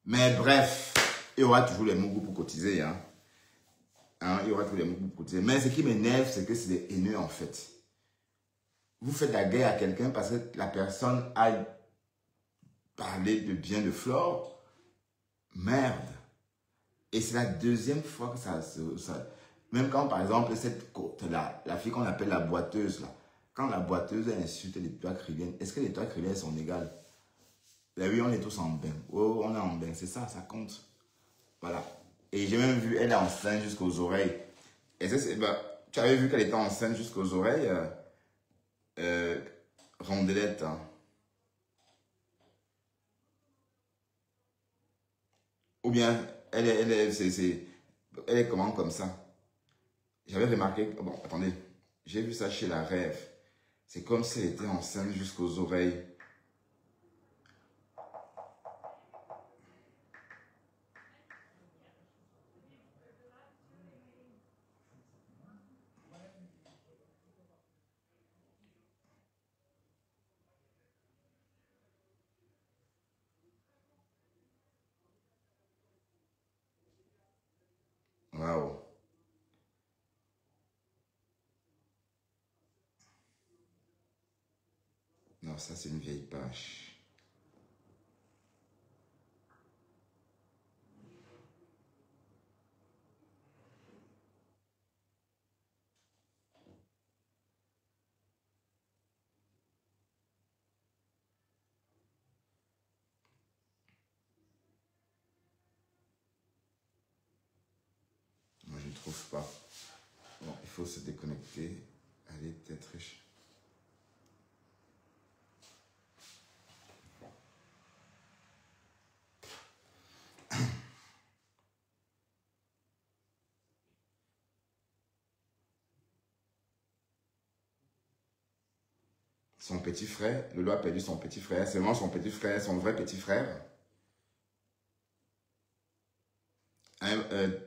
Mais bref, il y aura toujours les mougous pour cotiser. Hein? Il y aura toujours les mougous pour cotiser. Mais ce qui m'énerve, c'est que c'est des haineux en fait. Vous faites la guerre à quelqu'un parce que la personne a parlé de bien de Flore. Merde. Et c'est la deuxième fois que ça... Même quand, par exemple, cette côte-là, la fille qu'on appelle la boiteuse, là, quand la boiteuse insulte les toits criliennes, est-ce que les toits criliennes sont égales? Là, oui, on est tous en bain. Oh, on est en bain, c'est ça, ça compte. Voilà. Et j'ai même vu, elle est enceinte jusqu'aux oreilles. Et ça, tu avais vu qu'elle était enceinte jusqu'aux oreilles, Rondelette. Hein. Ou bien, elle est comment comme ça? J'avais remarqué, bon, attendez, j'ai vu ça chez la Rêve. C'est comme si elle était enceinte jusqu'aux oreilles. Waouh. Non, ça c'est une vieille page. Moi je ne trouve pas. Bon, il faut se déconnecter. Allez, peut-être. Son petit frère, Lolo a perdu son petit frère. C'est vraiment son petit frère, son vrai petit frère.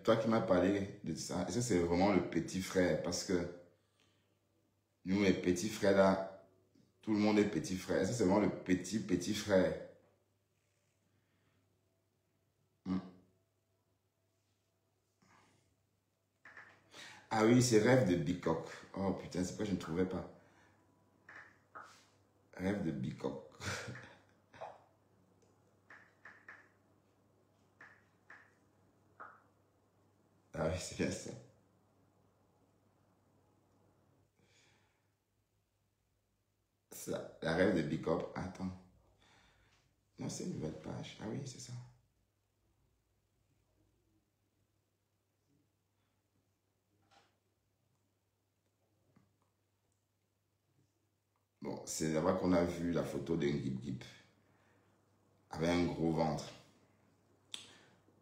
Toi qui m'as parlé de ça, est-ce que c'est vraiment le petit frère? Parce que nous, les petits frères là, tout le monde est petit frère. Est-ce que c'est vraiment le petit frère? Ah oui, c'est Rêve de Bicoque. Oh putain, c'est pourquoi je ne trouvais pas. Rêve de Bicoque. Ah oui, c'est bien ça. Ça, la rêve de Big Up. Attends. Non, c'est une nouvelle page. Ah oui, c'est ça. Bon, c'est là-bas qu'on a vu la photo d'un Gip Gip avec un gros ventre.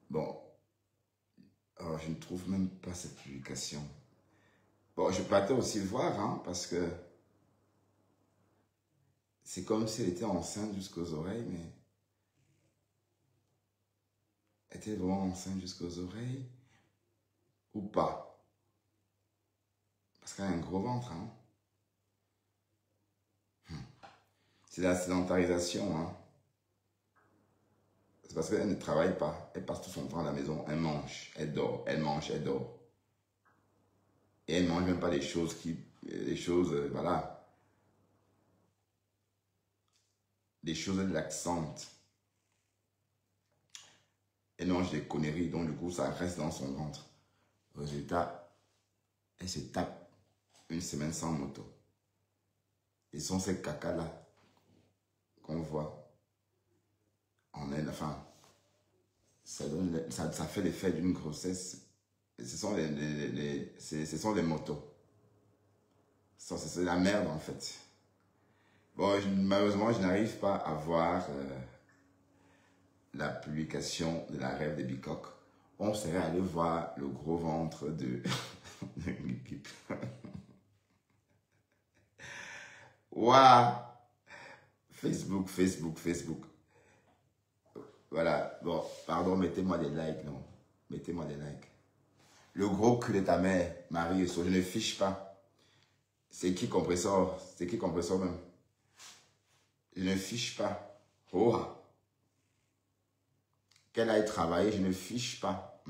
Bon, alors je ne trouve même pas cette publication. Bon, je peux aussi voir, hein, parce que c'est comme si elle était enceinte jusqu'aux oreilles, mais était vraiment enceinte jusqu'aux oreilles ou pas? Parce qu'elle a un gros ventre, hein. C'est la sédentarisation, hein. C'est parce qu'elle ne travaille pas. Elle passe tout son temps à la maison. Elle mange, elle dort, elle mange, elle dort. Et elle ne mange même pas des choses voilà. Des choses laxantes. Elle mange des conneries, donc du coup, ça reste dans son ventre. Résultat, elle se tape une semaine sans moto. Et sont ces cacas-là qu'on voit en elle, enfin, ça fait l'effet d'une grossesse. Et ce sont ce sont des motos. C'est la merde, en fait. Bon, malheureusement, je n'arrive pas à voir la publication de la rêve de Bicoque. On serait allé voir le gros ventre de Gip. Waouh! Facebook. Voilà, bon, pardon, mettez-moi des likes, non. Mettez-moi des likes. Le gros cul de ta mère, Marie, je ne fiche pas. C'est qui compresseur? C'est qui compresseur même? Je ne fiche pas. Oh! Qu'elle aille travailler, je ne fiche pas.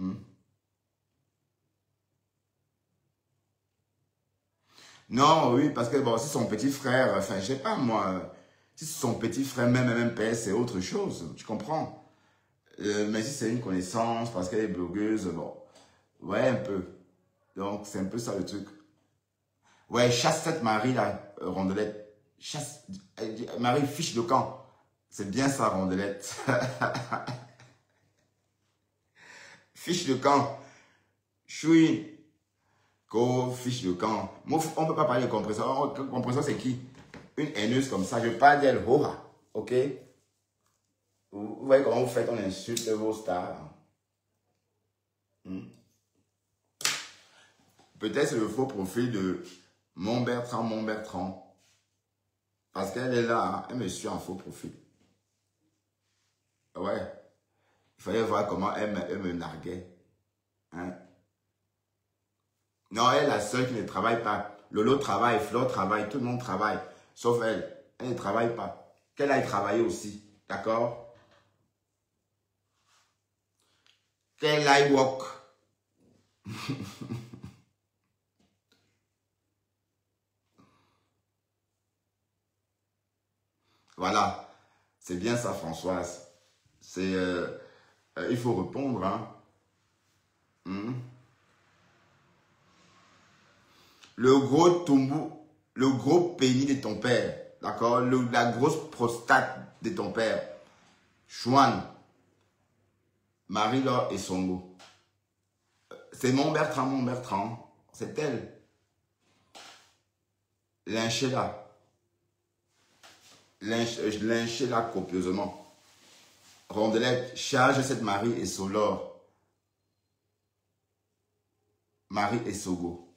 Non, oui, parce que bon, si son petit frère, enfin, je sais pas moi, si son petit frère, même père, c'est autre chose, tu comprends? Mais si c'est une connaissance, parce qu'elle est blogueuse, bon, ouais, un peu. Donc, c'est un peu ça le truc. Ouais, chasse cette Marie, là, Rondelette. Chasse, Marie, fiche de camp. C'est bien ça, Rondelette. Fiche de camp. Choui. Fiche de camp. Moi, on ne peut pas parler de compresseur. Compresseur, c'est qui? Une haineuse comme ça. Je parle d'elle, Hora. Ok? Vous voyez comment vous faites, on insulte vos stars. Peut-être c'est le faux profil de Mon Bertrand. Parce qu'elle est là, hein, elle me suit en faux profil. Ouais. Il fallait voir comment elle me narguait. Hein? Non, elle est la seule qui ne travaille pas. Lolo travaille, Flo travaille, tout le monde travaille. Sauf elle. Elle ne travaille pas. Qu'elle aille travailler aussi. D'accord? Qu'elle aille walk. Voilà. C'est bien ça, Françoise. C'est... il faut répondre, hein. Le gros tumbu, le gros pénis de ton père, d'accord? La grosse prostate de ton père. Chouane, Marie-Laure et Songo. C'est Mon Bertrand. C'est elle. Lynchez-la. Lynchez-la copieusement. Rondelette, charge cette Marie et Solor. Marie et Sogo.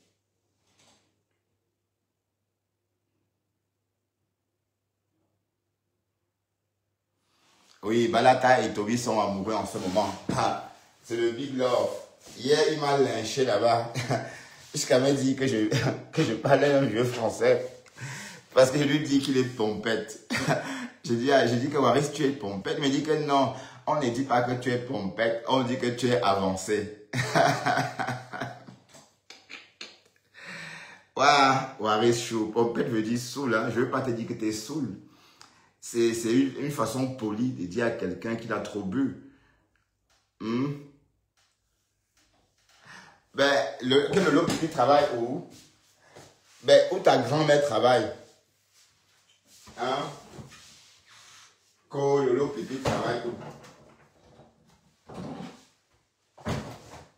Oui, Balata et Toby sont amoureux en ce moment. C'est le Big Love. Hier, il m'a lynché là-bas. Jusqu'à me dire que je parlais un vieux français. Parce que je lui dis qu'il est pompette. J'ai dit que Waris, tu es pompette. Il me dit que non, on ne dit pas que tu es pompette. On dit que tu es avancé. Waouh, Waris chou. Pompette veut dire saoul. Hein. Je ne veux pas te dire que tu es saoul. C'est une façon polie de dire à quelqu'un qu'il a trop bu. Ben, que Lolo Pipi travaille où? Ben, où ta grand-mère travaille? Hein? Que Lolo Pipi travaille où?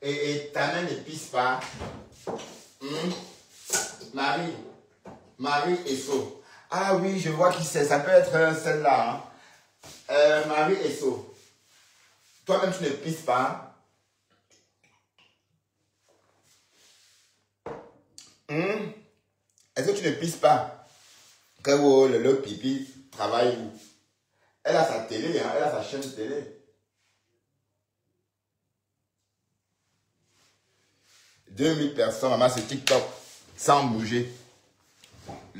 Et ta mère ne pisse pas. Marie Esso. Ah oui, je vois qui c'est. Ça peut être celle-là. Hein? Marie Esso. Toi-même, tu ne pisses pas. Est-ce que tu ne pisses pas? Que le pipi travaille où? Elle a sa télé, hein? Elle a sa chaîne de télé. 2000 personnes, maman, c'est TikTok, sans bouger.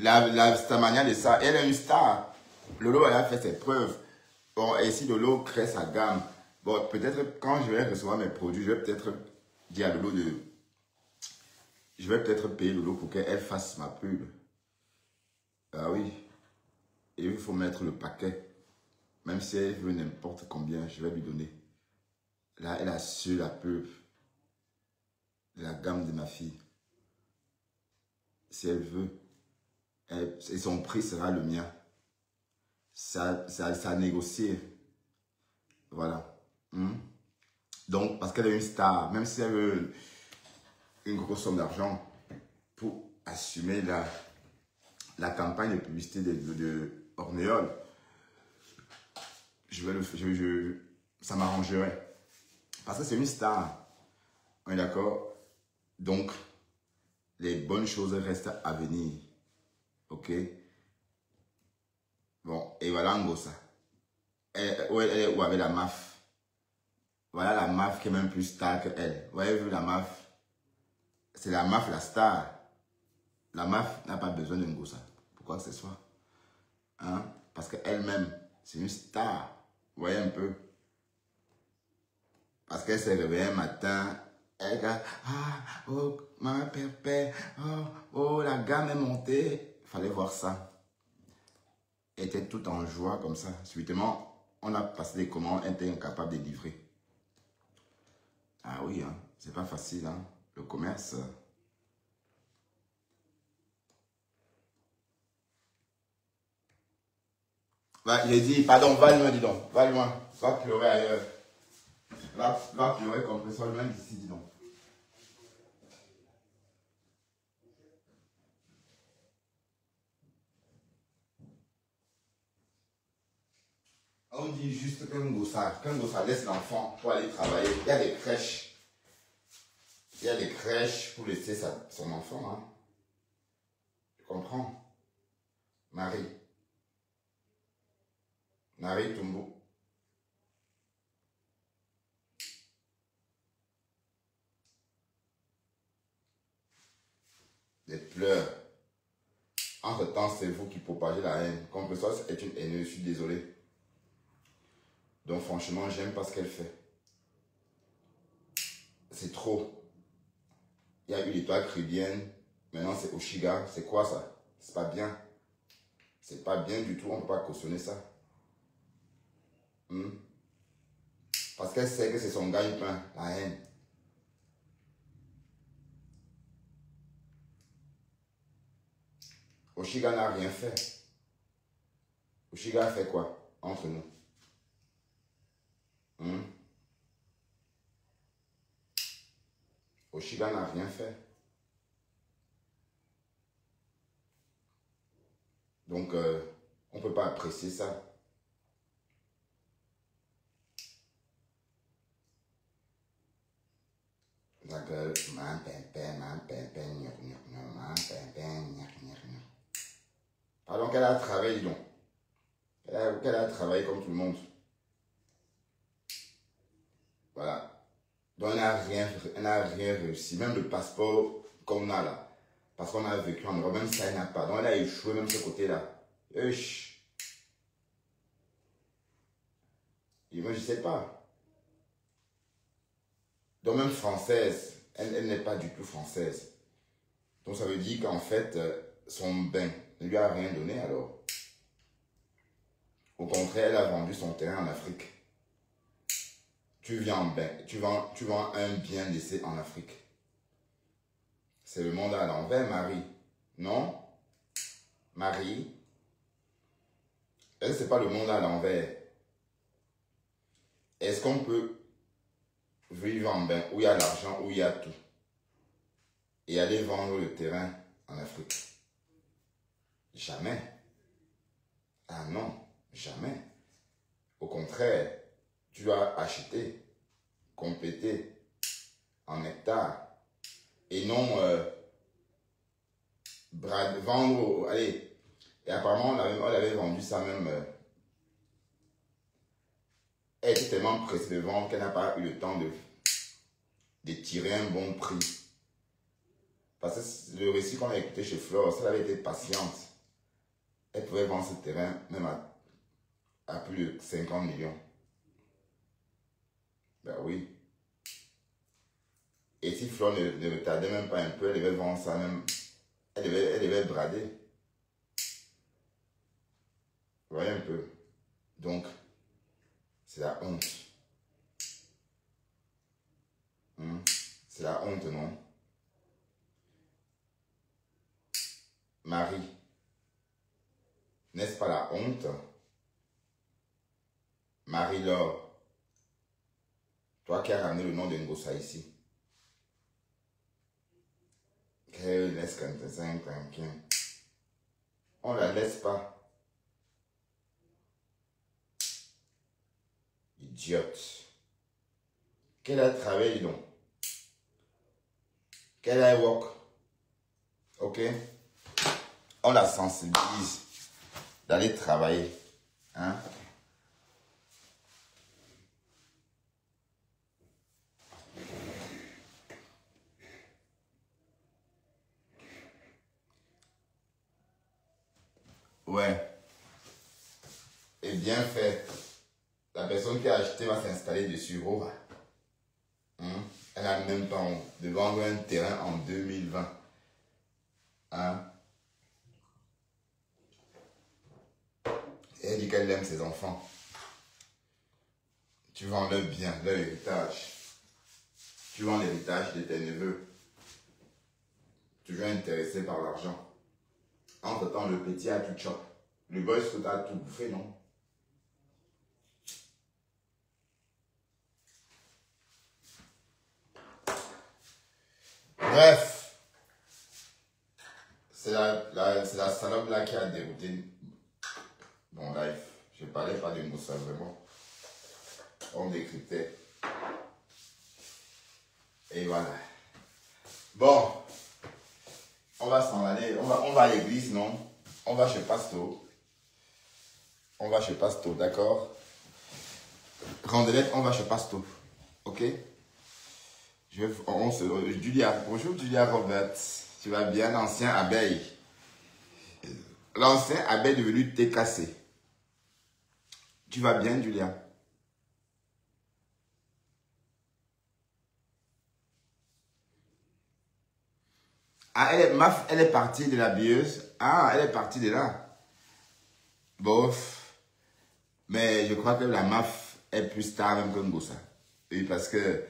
Sa manière de ça, elle est une star. Lolo, elle a fait ses preuves. Bon, et si Lolo crée sa gamme, bon, peut-être quand je vais recevoir mes produits, je vais peut-être dire à Lolo de... Je vais peut-être payer Lolo pour qu'elle fasse ma pub. Ah oui. Et il faut mettre le paquet. Même si elle veut n'importe combien, je vais lui donner. Là, elle a su la pub. La gamme de ma fille. Si elle veut, et son prix sera le mien. Ça a négocié. Voilà. Donc, parce qu'elle est une star, même si elle veut une grosse somme d'argent pour assumer la campagne de publicité de Ornéol, ça m'arrangerait. Parce que c'est une star. On est d'accord? Donc, les bonnes choses restent à venir. Ok? Bon, et voilà Ngosa. Elle est où avec la MAF? Voilà la MAF qui est même plus star qu'elle. Vous voyez, vu la MAF? C'est la MAF la star. La MAF n'a pas besoin de Ngosa. Pourquoi que ce soit? Hein? Parce qu'elle-même, c'est une star. Vous voyez un peu? Parce qu'elle s'est réveillée un matin. Elle a oh, maman, pépé, oh, la gamme est montée. Il fallait voir ça. Elle était tout en joie comme ça. Subitement, on a passé des commandes, elle était incapable de livrer. Ah oui, hein, c'est pas facile, hein, le commerce. Bah, j'ai dit, pardon, va loin, dis donc, va loin, va pleurer ailleurs. Va pleurer comme ça, loin d'ici, dis donc. On dit juste qu'un gossard laisse l'enfant pour aller travailler. Il y a des crèches. Il y a des crèches pour laisser son enfant. Hein. Tu comprends? Marie Tumbo. Des pleurs. Entre-temps, c'est vous qui propagez la haine. Comme ça, est une haineuse, je suis désolé. Donc franchement, j'aime pas ce qu'elle fait. C'est trop. Il y a eu l'étoile caribéenne. Maintenant, c'est Oshiga. C'est quoi ça? C'est pas bien. C'est pas bien du tout. On ne peut pas cautionner ça. Parce qu'elle sait que c'est son gagne-pain, la haine. Oshiga n'a rien fait. Oshiga a fait quoi entre nous? Oshiga n'a rien fait. Donc, on ne peut pas apprécier ça. La gueule, pardon, qu'elle a travaillé, donc. Qu'elle a travaillé comme tout le monde. Voilà. Donc, elle n'a rien réussi. Même le passeport qu'on a là. Parce qu'on a vécu en Europe, même ça, elle n'a pas. Donc, elle a échoué même ce côté-là. Et moi, je ne sais pas. Donc, même française, elle n'est pas du tout française. Donc, ça veut dire qu'en fait, son bain ne lui a rien donné alors. Au contraire, elle a vendu son terrain en Afrique. Tu viens en bain, tu vends un bien laissé en Afrique. C'est le monde à l'envers, Marie. Non? Marie? Est-ce que c'est pas le monde à l'envers? Est-ce qu'on peut vivre en bain où il y a l'argent, où il y a tout, et aller vendre le terrain en Afrique? Jamais. Ah non, jamais. Au contraire, tu dois acheter, compléter en hectares et non vendre. Allez, et apparemment on avait vendu ça même. Elle était tellement pressée de vendre qu'elle n'a pas eu le temps de tirer un bon prix. Parce que le récit qu'on a écouté chez Flore, si elle avait été patiente, elle pouvait vendre ce terrain même à plus de 50 millions. Ben oui. Et si Flore ne retardait même pas un peu, elle devait vendre ça même. Elle devait brader. Vous voyez un peu. Donc, c'est la honte. C'est la honte, non? Marie, n'est-ce pas la honte? Marie-Laure, toi qui as ramené le nom de Ngossa ici. Qu'elle laisse 45, 45. On ne la laisse pas. Idiote. Quel a travaillé donc? Quel a work? Ok? On la sensibilise d'aller travailler. Hein? Ouais. Et bien fait. La personne qui a acheté va s'installer dessus. Oh. Elle a même pas honte de vendre un terrain en 2020. Hein? Et elle dit qu'elle aime ses enfants. Tu vends leur bien, leur héritage. Tu vends l'héritage de tes neveux. Toujours intéressé par l'argent. Entre-temps, le petit a tout chop. Le boy scout a tout bouffé, non? Bref, c'est la salope là qui a dérouté mon live. Je ne parlais pas de Ngossa vraiment. On décryptait. Et voilà. Bon, on va s'en aller. On va à l'église, non? On va chez Pasto. On va chez Pasto, d'accord? Rondelette, on va chez Pasto. Ok? Bonjour Julia Robert, tu vas bien, l'ancien abeille. L'ancien abeille devenu TKC. Tu vas bien Julia? Ah, elle est partie de la bieuse. Ah, elle est partie de là. Bof. Mais je crois que la MAF est plus star même que Ngossa. Oui, parce que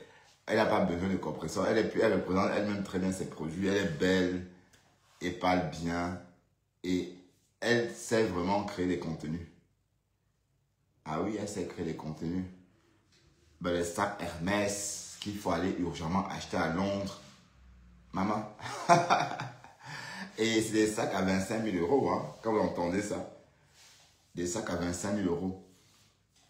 elle n'a pas besoin de compresseur. Elle représente elle-même très bien ses produits. Elle est belle et parle bien. Et elle sait vraiment créer des contenus. Ah oui, elle sait créer des contenus. Ben, les sacs Hermès qu'il faut aller urgemment acheter à Londres. Maman. Et c'est des sacs à 25 000 euros, hein, quand vous entendez ça. Des sacs à 25 000 euros.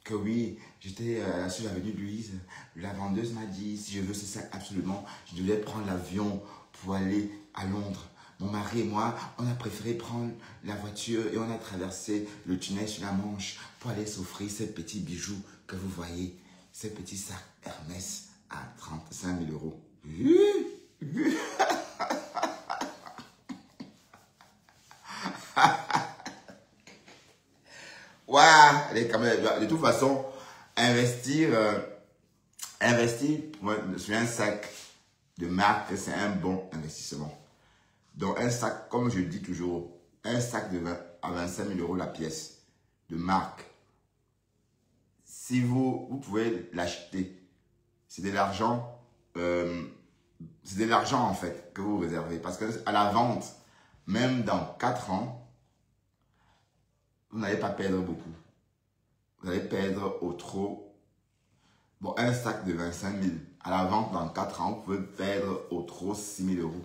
Que oui, j'étais sur l'avenue Louise, la vendeuse m'a dit, si je veux ce sac absolument, je devais prendre l'avion pour aller à Londres. Mon mari et moi, on a préféré prendre la voiture et on a traversé le tunnel sur la Manche pour aller s'offrir ces petits bijoux que vous voyez, ces petits sacs Hermès à 35 000 euros. Waouh, de toute façon, investir sur un sac de marque, c'est un bon investissement. Donc un sac, comme je dis toujours, un sac à 25 000 euros la pièce de marque. Si vous pouvez l'acheter, c'est de l'argent c'est de l'argent en fait que vous réservez. Parce qu'à la vente, même dans 4 ans, vous n'allez pas perdre beaucoup. Vous allez perdre au trop. Bon, un sac de 25 000. À la vente, dans 4 ans, vous pouvez perdre au trop 6 000 euros.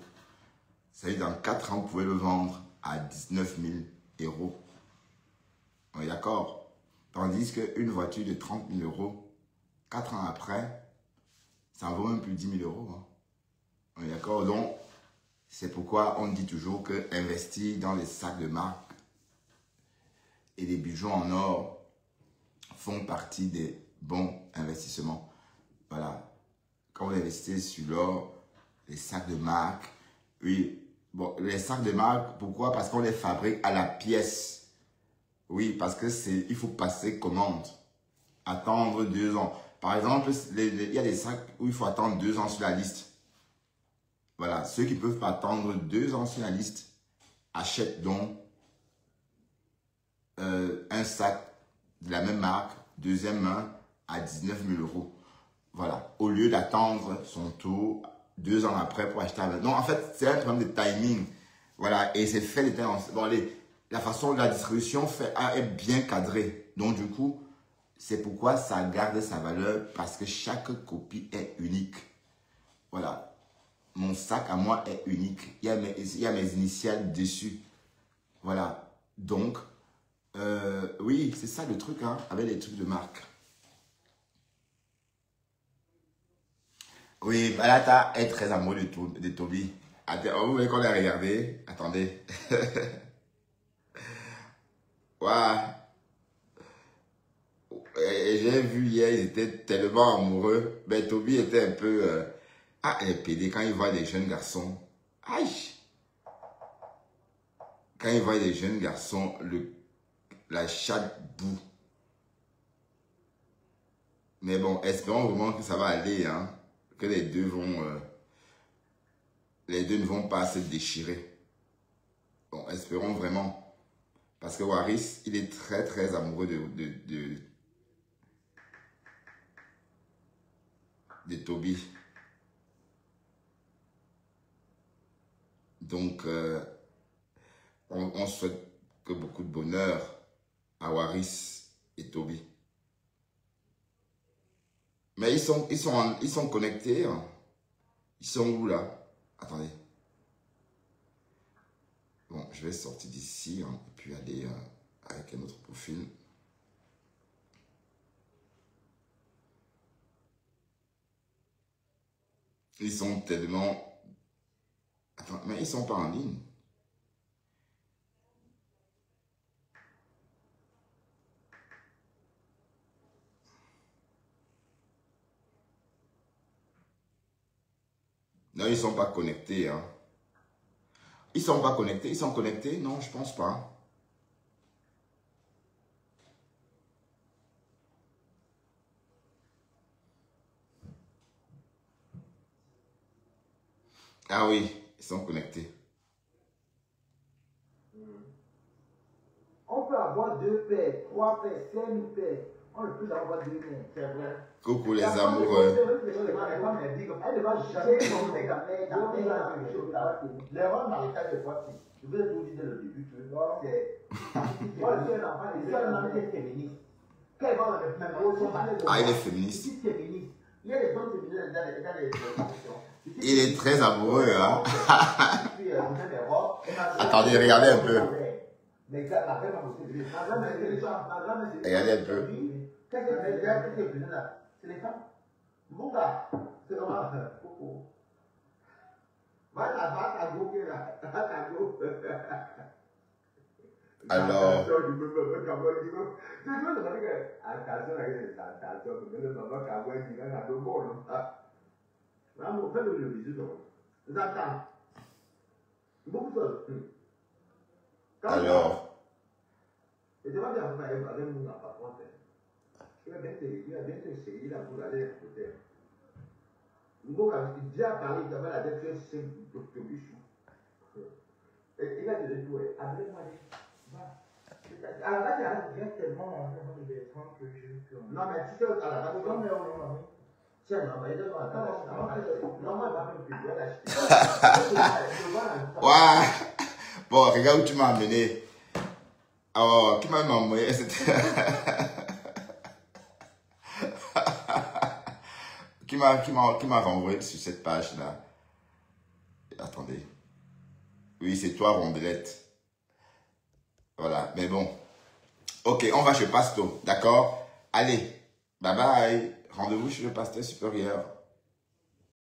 Ça veut dire dans 4 ans, vous pouvez le vendre à 19 000 euros. On est d'accord? Tandis qu'une voiture de 30 000 euros, 4 ans après, ça en vaut même plus 10 000 euros. Hein. On est d'accord? Donc, c'est pourquoi on dit toujours que investir dans les sacs de marque et les bijoux en or font partie des bons investissements. Voilà. Quand vous investissez sur l'or, les sacs de marque, oui. Bon, les sacs de marque, pourquoi? Parce qu'on les fabrique à la pièce. Oui, parce que il faut passer commande. Attendre 2 ans. Par exemple, il y a des sacs où il faut attendre 2 ans sur la liste. Voilà, ceux qui peuvent pas attendre 2 ans sur la liste, achètent donc un sac de la même marque, deuxième main, à 19 000 euros. Voilà, au lieu d'attendre son tour 2 ans après pour acheter avec. Non, en fait, c'est un problème de timing. Voilà, et c'est fait de bon, la façon de la distribution est bien cadrée. Donc, du coup, c'est pourquoi ça garde sa valeur, parce que chaque copie est unique. Voilà. Mon sac à moi est unique. Il y a mes initiales dessus. Voilà. Donc, oui, c'est ça le truc, hein, avec les trucs de marque. Oui, Balata est très amoureux de Toby. Attends, vous voulez qu'on l'ait regardé? Attendez. Waouh. J'ai vu hier, ils étaient tellement amoureux. Mais Toby était un peu... elle est pédée quand il voit des jeunes garçons. Aïe! Quand il voit des jeunes garçons, la chatte boue. Mais bon, espérons vraiment que ça va aller, hein. Que les deux ne vont pas se déchirer. Bon, espérons vraiment. Parce que Waris, il est très très amoureux de Toby. Donc, on souhaite que beaucoup de bonheur à Waris et Toby. Mais ils sont connectés. Hein. Ils sont où là? Attendez. Bon, je vais sortir d'ici, hein, et puis aller avec un autre profil. Ils sont tellement... Attends, mais ils sont pas en ligne. Non, ils sont pas connectés. Hein. Ils sont pas connectés. Ils sont connectés? Non, je pense pas. Ah oui, ils sont connectés. On peut avoir 2 paires, 3 paires, 5 paires. On ne peut avoir 2 paires, c'est vrai. Coucou les amoureux. Elle va jamais tomber les rois dans l'état de voiture. Je vais tout dire dès le début que c'est. Moi, je suis un enfant, je suis un homme qui est féministe. Ah, il est féministe. Il y a des hommes féministes dans les fonctions. Il est très amoureux, hein. Attendez, regardez un peu. Regardez un peu. C'est les femmes. Mon gars, c'est comment? Alors, alors, et tu vas bien avec mon par contre. Il a bien essayé là pour aller écouter. Nous avons déjà parlé de la dette c'est Dr. Bichou. Et il a dit tout, appelez-moi. À la base, il y a tellement des temps que je. Non, mais tu sais, à la base, non, mais on tiens, non, mais il doit attendre. Waouh. Bon, regarde où tu m'as amené. Oh, qui m'a envoyé qui m'a renvoyé sur cette page-là. Attendez. Oui, c'est toi, Rondelette. Voilà, mais bon. Ok, on va chez Pasto, d'accord? Allez, bye bye. Rendez-vous chez le pasteur supérieur.